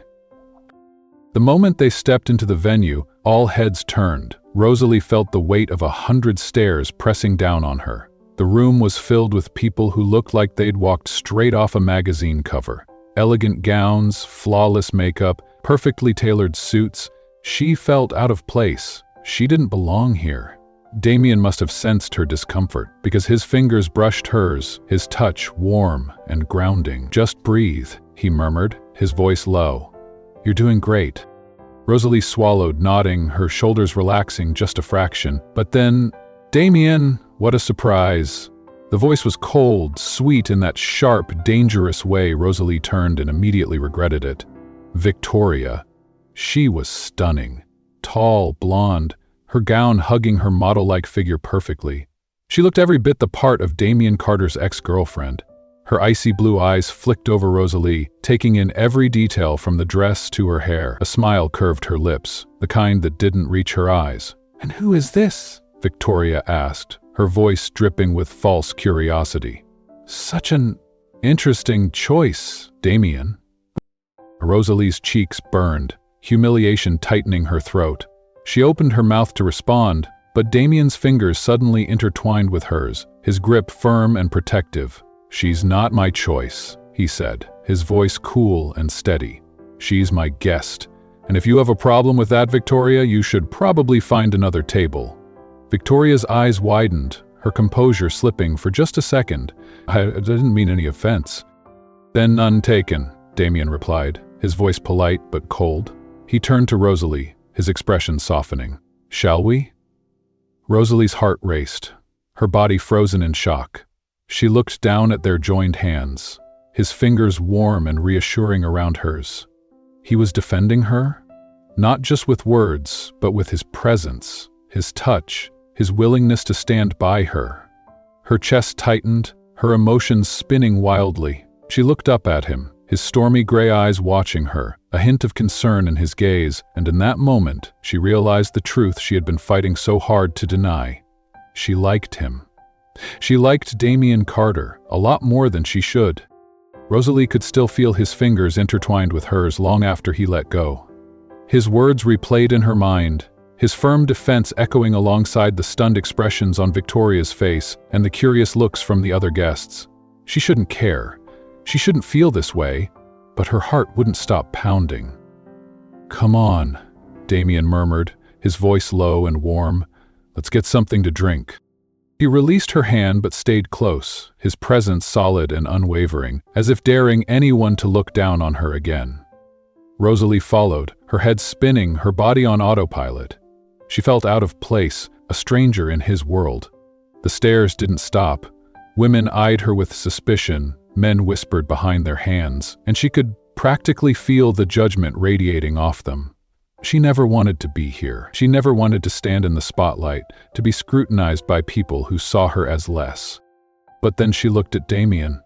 The moment they stepped into the venue, all heads turned. Rosalie felt the weight of 100 stares pressing down on her. The room was filled with people who looked like they'd walked straight off a magazine cover. Elegant gowns, flawless makeup, perfectly tailored suits. She felt out of place. She didn't belong here. Damien must have sensed her discomfort, because his fingers brushed hers, his touch warm and grounding. "Just breathe," he murmured, his voice low. "You're doing great." Rosalie swallowed, nodding, her shoulders relaxing just a fraction. But then, "Damien, what a surprise." The voice was cold, sweet in that sharp, dangerous way Rosalie turned and immediately regretted it. Victoria. She was stunning. Tall, blonde, her gown hugging her model-like figure perfectly. She looked every bit the part of Damien Carter's ex-girlfriend. Her icy blue eyes flicked over Rosalie, taking in every detail from the dress to her hair. A smile curved her lips, the kind that didn't reach her eyes. "And who is this?" Victoria asked, her voice dripping with false curiosity. "Such an interesting choice, Damien." Rosalie's cheeks burned, humiliation tightening her throat. She opened her mouth to respond, but Damien's fingers suddenly intertwined with hers, his grip firm and protective. "She's not my choice," he said, his voice cool and steady. "She's my guest, and if you have a problem with that, Victoria, you should probably find another table." Victoria's eyes widened, her composure slipping for just a second. "I didn't mean any offense." "Then none taken," Damien replied, his voice polite but cold. He turned to Rosalie, his expression softening. "Shall we?" Rosalie's heart raced, her body frozen in shock. She looked down at their joined hands, his fingers warm and reassuring around hers. He was defending her, not just with words, but with his presence, his touch, his willingness to stand by her. Her chest tightened, her emotions spinning wildly. She looked up at him, his stormy gray eyes watching her, a hint of concern in his gaze, and in that moment, she realized the truth she had been fighting so hard to deny. She liked him. She liked Damien Carter a lot more than she should. Rosalie could still feel his fingers intertwined with hers long after he let go. His words replayed in her mind, his firm defense echoing alongside the stunned expressions on Victoria's face and the curious looks from the other guests. She shouldn't care. She shouldn't feel this way, but her heart wouldn't stop pounding. "Come on," Damien murmured, his voice low and warm. "Let's get something to drink." He released her hand but stayed close, his presence solid and unwavering, as if daring anyone to look down on her again. Rosalie followed, her head spinning, her body on autopilot. She felt out of place, a stranger in his world. The stares didn't stop. Women eyed her with suspicion, men whispered behind their hands, and she could practically feel the judgment radiating off them. She never wanted to be here. She never wanted to stand in the spotlight, to be scrutinized by people who saw her as less. But then she looked at Damien.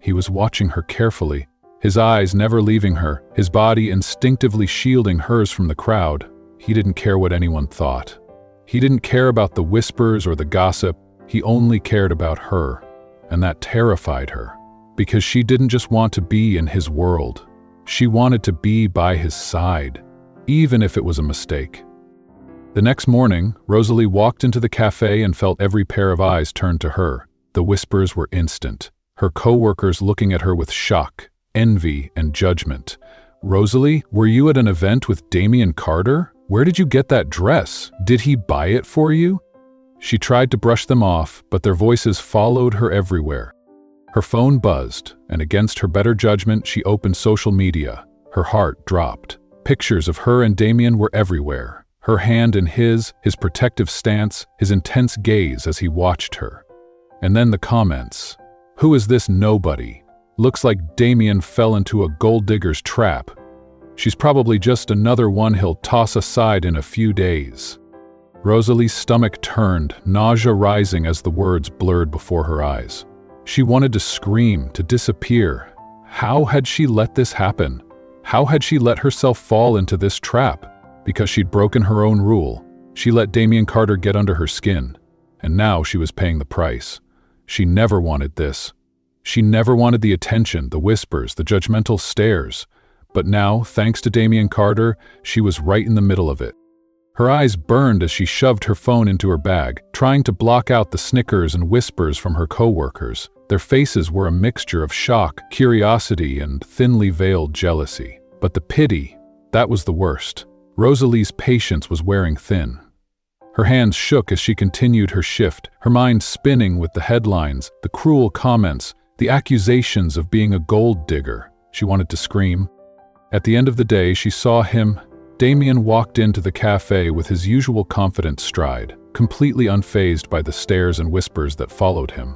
He was watching her carefully, his eyes never leaving her, his body instinctively shielding hers from the crowd. He didn't care what anyone thought. He didn't care about the whispers or the gossip. He only cared about her, and that terrified her, because she didn't just want to be in his world. She wanted to be by his side, even if it was a mistake. The next morning, Rosalie walked into the café and felt every pair of eyes turned to her. The whispers were instant, her co-workers looking at her with shock, envy, and judgment. "Rosalie, were you at an event with Damien Carter? Where did you get that dress? Did he buy it for you? She tried to brush them off, but their voices followed her everywhere. Her phone buzzed, and against her better judgment, she opened social media. Her heart dropped. Pictures of her and Damien were everywhere. Her hand in his protective stance, his intense gaze as he watched her. And then the comments. Who is this nobody? Looks like Damien fell into a gold digger's trap. She's probably just another one he'll toss aside in a few days. Rosalie's stomach turned, nausea rising as the words blurred before her eyes. She wanted to scream, to disappear. How had she let this happen? How had she let herself fall into this trap? Because she'd broken her own rule. She let Damien Carter get under her skin. And now she was paying the price. She never wanted this. She never wanted the attention, the whispers, the judgmental stares. But now, thanks to Damien Carter, she was right in the middle of it. Her eyes burned as she shoved her phone into her bag, trying to block out the snickers and whispers from her coworkers. Their faces were a mixture of shock, curiosity, and thinly veiled jealousy. But the pity, that was the worst. Rosalie's patience was wearing thin. Her hands shook as she continued her shift, her mind spinning with the headlines, the cruel comments, the accusations of being a gold digger. She wanted to scream. At the end of the day, she saw him. Damien walked into the café with his usual confident stride, completely unfazed by the stares and whispers that followed him.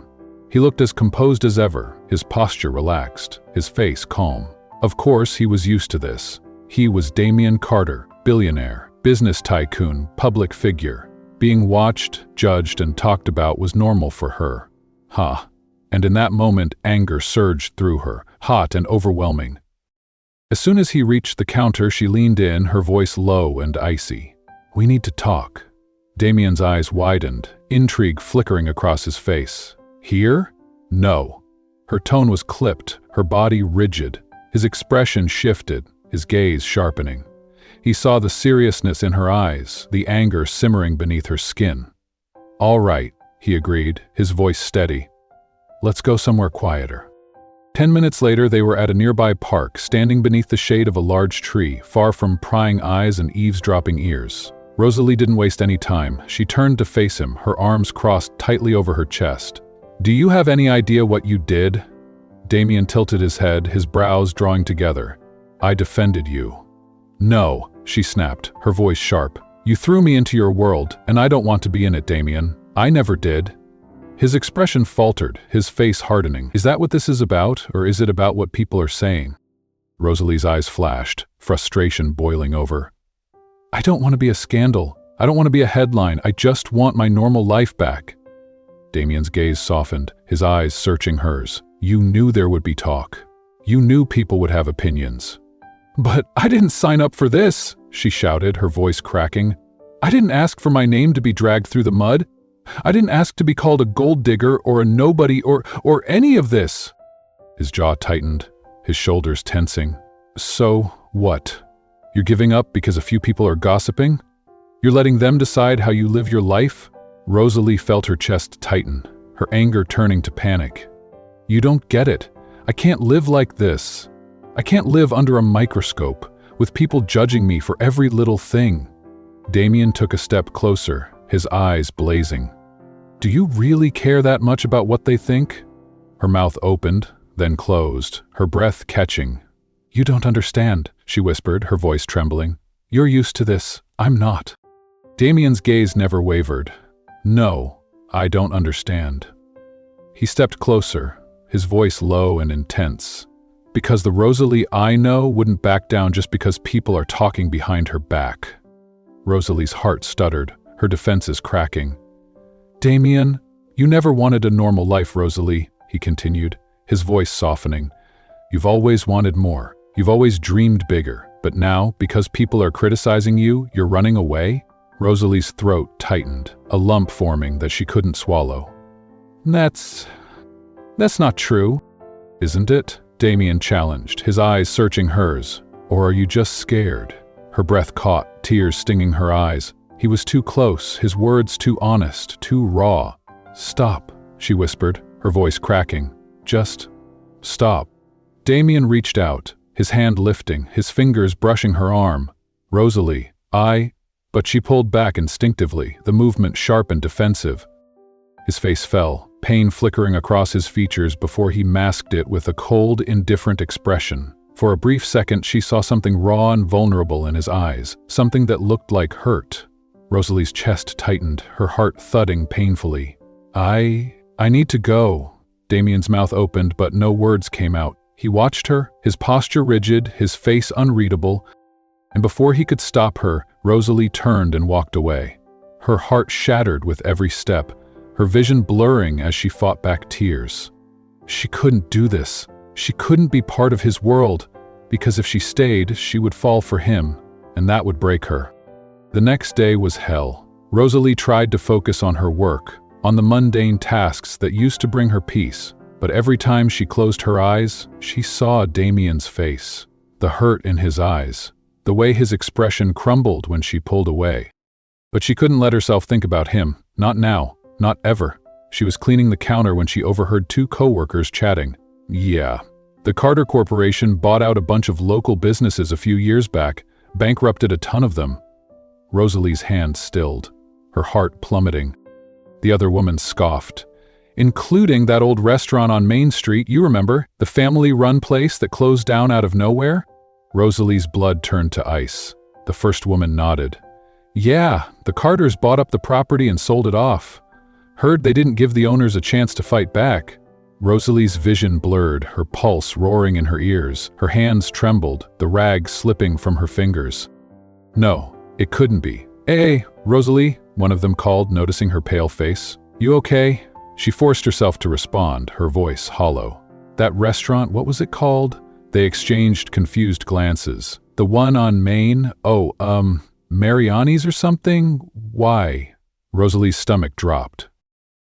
He looked as composed as ever, his posture relaxed, his face calm. Of course, he was used to this. He was Damien Carter, billionaire, business tycoon, public figure. Being watched, judged, and talked about was normal for her. And in that moment, anger surged through her, hot and overwhelming. As soon as he reached the counter, she leaned in, her voice low and icy. "We need to talk." Damien's eyes widened, intrigue flickering across his face. "Here? No." Her tone was clipped, her body rigid. His expression shifted, his gaze sharpening. He saw the seriousness in her eyes, the anger simmering beneath her skin. "All right," he agreed, his voice steady. "Let's go somewhere quieter." 10 minutes later, they were at a nearby park, standing beneath the shade of a large tree, far from prying eyes and eavesdropping ears. Rosalie didn't waste any time. She turned to face him, her arms crossed tightly over her chest. "Do you have any idea what you did?" Damien tilted his head, his brows drawing together. "I defended you." "No," she snapped, her voice sharp. "You threw me into your world, and I don't want to be in it, Damien. I never did." His expression faltered, his face hardening. "Is that what this is about, or is it about what people are saying?" Rosalie's eyes flashed, frustration boiling over. "I don't want to be a scandal. I don't want to be a headline. I just want my normal life back." Damien's gaze softened, his eyes searching hers. "You knew there would be talk. You knew people would have opinions." "But I didn't sign up for this," she shouted, her voice cracking. "I didn't ask for my name to be dragged through the mud. I didn't ask to be called a gold digger or a nobody or any of this." His jaw tightened, his shoulders tensing. "So what? You're giving up because a few people are gossiping? You're letting them decide how you live your life?" Rosalie felt her chest tighten, her anger turning to panic. "You don't get it. I can't live like this. I can't live under a microscope, with people judging me for every little thing." Damien took a step closer, his eyes blazing. "Do you really care that much about what they think?" Her mouth opened, then closed, her breath catching. "You don't understand," she whispered, her voice trembling. "You're used to this. I'm not." Damien's gaze never wavered. "No, I don't understand." He stepped closer, his voice low and intense. "Because the Rosalie I know wouldn't back down just because people are talking behind her back." Rosalie's heart stuttered, her defenses cracking. "Damien, you never wanted a normal life, Rosalie," he continued, his voice softening. "You've always wanted more. You've always dreamed bigger. But now, because people are criticizing you, you're running away?" Rosalie's throat tightened, a lump forming that she couldn't swallow. That's not true, isn't it?" Damien challenged, his eyes searching hers. "Or are you just scared?" Her breath caught, tears stinging her eyes. He was too close, his words too honest, too raw. "Stop," she whispered, her voice cracking. "Just stop." Damien reached out, his hand lifting, his fingers brushing her arm. "Rosalie, But she pulled back instinctively, the movement sharp and defensive. His face fell, pain flickering across his features before he masked it with a cold, indifferent expression. For a brief second, she saw something raw and vulnerable in his eyes, something that looked like hurt. Rosalie's chest tightened, her heart thudding painfully. I need to go." Damien's mouth opened, but no words came out. He watched her, his posture rigid, his face unreadable, and before he could stop her, Rosalie turned and walked away. Her heart shattered with every step, her vision blurring as she fought back tears. She couldn't do this. She couldn't be part of his world, because if she stayed, she would fall for him, and that would break her. The next day was hell. Rosalie tried to focus on her work, on the mundane tasks that used to bring her peace, but every time she closed her eyes, she saw Damien's face, the hurt in his eyes, the way his expression crumbled when she pulled away. But she couldn't let herself think about him, not now, not ever. She was cleaning the counter when she overheard two co-workers chatting. Yeah, the Carter Corporation bought out a bunch of local businesses a few years back, bankrupted a ton of them. Rosalie's hand stilled, her heart plummeting. The other woman scoffed. "Including that old restaurant on Main Street, you remember, the family-run place that closed down out of nowhere?" Rosalie's blood turned to ice. The first woman nodded. "Yeah, the Carters bought up the property and sold it off. Heard they didn't give the owners a chance to fight back." Rosalie's vision blurred, her pulse roaring in her ears. Her hands trembled, the rag slipping from her fingers. No, it couldn't be. "Hey, Rosalie," one of them called, noticing her pale face. "You okay?" She forced herself to respond, her voice hollow. "That restaurant, what was it called?" They exchanged confused glances. "The one on Main? Oh, Mariani's or something? Why?" Rosalie's stomach dropped.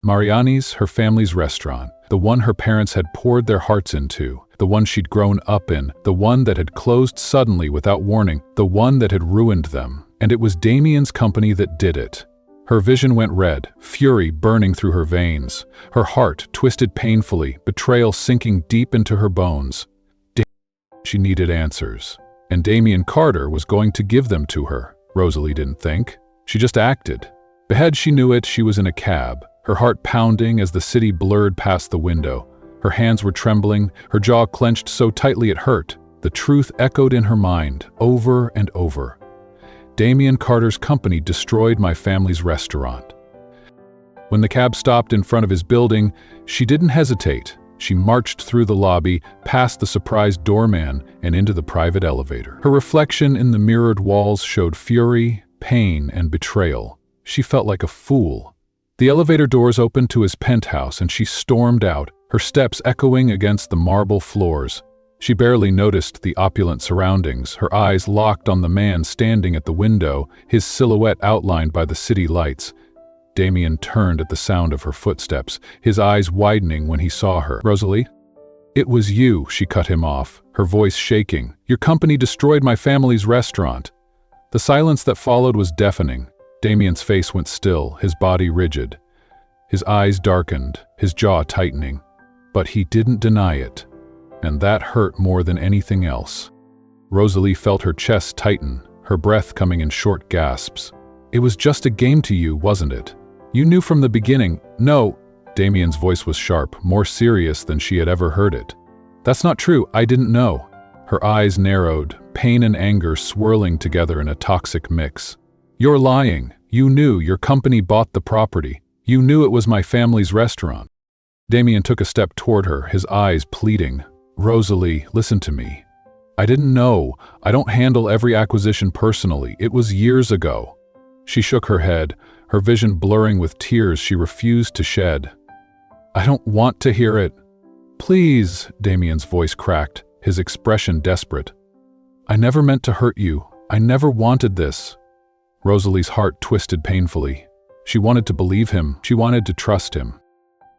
Mariani's, her family's restaurant, the one her parents had poured their hearts into, the one she'd grown up in, the one that had closed suddenly without warning, the one that had ruined them. And it was Damien's company that did it. Her vision went red, fury burning through her veins, her heart twisted painfully, betrayal sinking deep into her bones. She needed answers, and Damien Carter was going to give them to her. Rosalie didn't think. She just acted. Ahead she knew it, she was in a cab, her heart pounding as the city blurred past the window. Her hands were trembling, her jaw clenched so tightly it hurt. The truth echoed in her mind, over and over. Damien Carter's company destroyed my family's restaurant. When the cab stopped in front of his building, she didn't hesitate. She marched through the lobby, past the surprised doorman, and into the private elevator. Her reflection in the mirrored walls showed fury, pain, and betrayal. She felt like a fool. The elevator doors opened to his penthouse, and she stormed out, her steps echoing against the marble floors. She barely noticed the opulent surroundings, her eyes locked on the man standing at the window, his silhouette outlined by the city lights. Damien turned at the sound of her footsteps, his eyes widening when he saw her. "Rosalie?" "It was you," she cut him off, her voice shaking. "Your company destroyed my family's restaurant." The silence that followed was deafening. Damien's face went still, his body rigid. His eyes darkened, his jaw tightening. But he didn't deny it. And that hurt more than anything else. Rosalie felt her chest tighten, her breath coming in short gasps. "It was just a game to you, wasn't it? You knew from the beginning." "No." Damien's voice was sharp, more serious than she had ever heard it. "That's not true, I didn't know." Her eyes narrowed, pain and anger swirling together in a toxic mix. "You're lying. You knew your company bought the property. You knew it was my family's restaurant." Damien took a step toward her, his eyes pleading. "Rosalie, listen to me. I didn't know. I don't handle every acquisition personally. It was years ago." She shook her head, her vision blurring with tears she refused to shed. "I don't want to hear it." "Please," Damien's voice cracked, his expression desperate. "I never meant to hurt you. I never wanted this." Rosalie's heart twisted painfully. She wanted to believe him, she wanted to trust him.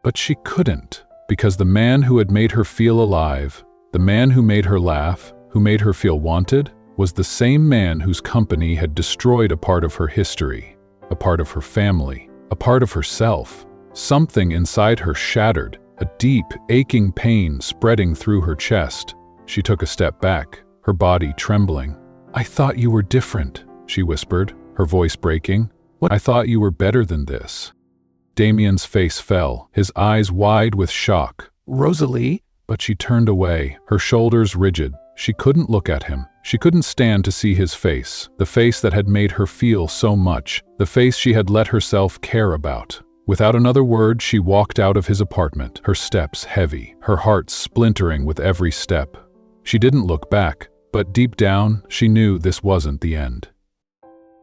But she couldn't, because the man who had made her feel alive, the man who made her laugh, who made her feel wanted, was the same man whose company had destroyed a part of her history, a part of her family, a part of herself. Something inside her shattered, a deep, aching pain spreading through her chest. She took a step back, her body trembling. "I thought you were different," she whispered, her voice breaking. "What? I thought you were better than this." Damien's face fell, his eyes wide with shock. "Rosalie?" But she turned away, her shoulders rigid. She couldn't look at him. She couldn't stand to see his face, the face that had made her feel so much, the face she had let herself care about. Without another word, she walked out of his apartment, her steps heavy, her heart splintering with every step. She didn't look back, but deep down, she knew this wasn't the end.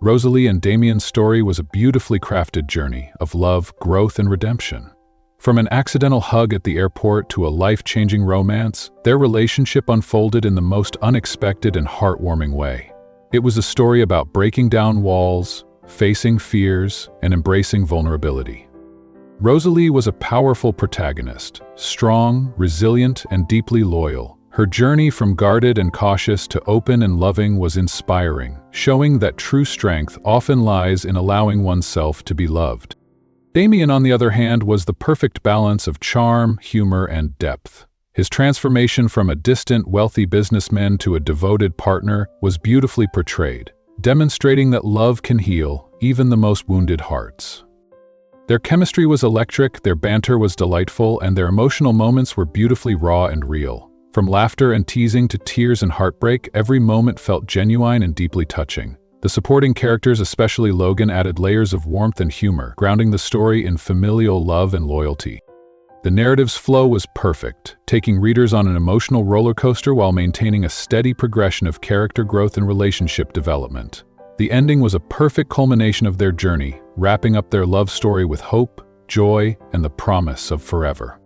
Rosalie and Damien's story was a beautifully crafted journey of love, growth, and redemption. From an accidental hug at the airport to a life-changing romance, their relationship unfolded in the most unexpected and heartwarming way. It was a story about breaking down walls, facing fears, and embracing vulnerability. Rosalie was a powerful protagonist, strong, resilient, and deeply loyal. Her journey from guarded and cautious to open and loving was inspiring, showing that true strength often lies in allowing oneself to be loved. Damien, on the other hand, was the perfect balance of charm, humor, and depth. His transformation from a distant, wealthy businessman to a devoted partner was beautifully portrayed, demonstrating that love can heal even the most wounded hearts. Their chemistry was electric, their banter was delightful, and their emotional moments were beautifully raw and real. From laughter and teasing to tears and heartbreak, every moment felt genuine and deeply touching. The supporting characters, especially Logan, added layers of warmth and humor, grounding the story in familial love and loyalty. The narrative's flow was perfect, taking readers on an emotional roller coaster while maintaining a steady progression of character growth and relationship development. The ending was a perfect culmination of their journey, wrapping up their love story with hope, joy, and the promise of forever.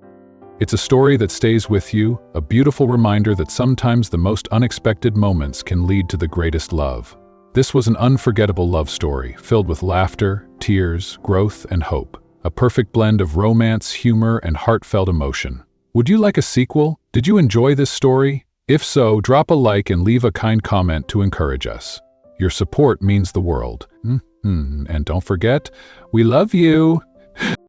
It's a story that stays with you, a beautiful reminder that sometimes the most unexpected moments can lead to the greatest love. This was an unforgettable love story, filled with laughter, tears, growth, and hope. A perfect blend of romance, humor, and heartfelt emotion. Would you like a sequel? Did you enjoy this story? If so, drop a like and leave a kind comment to encourage us. Your support means the world. And don't forget, we love you!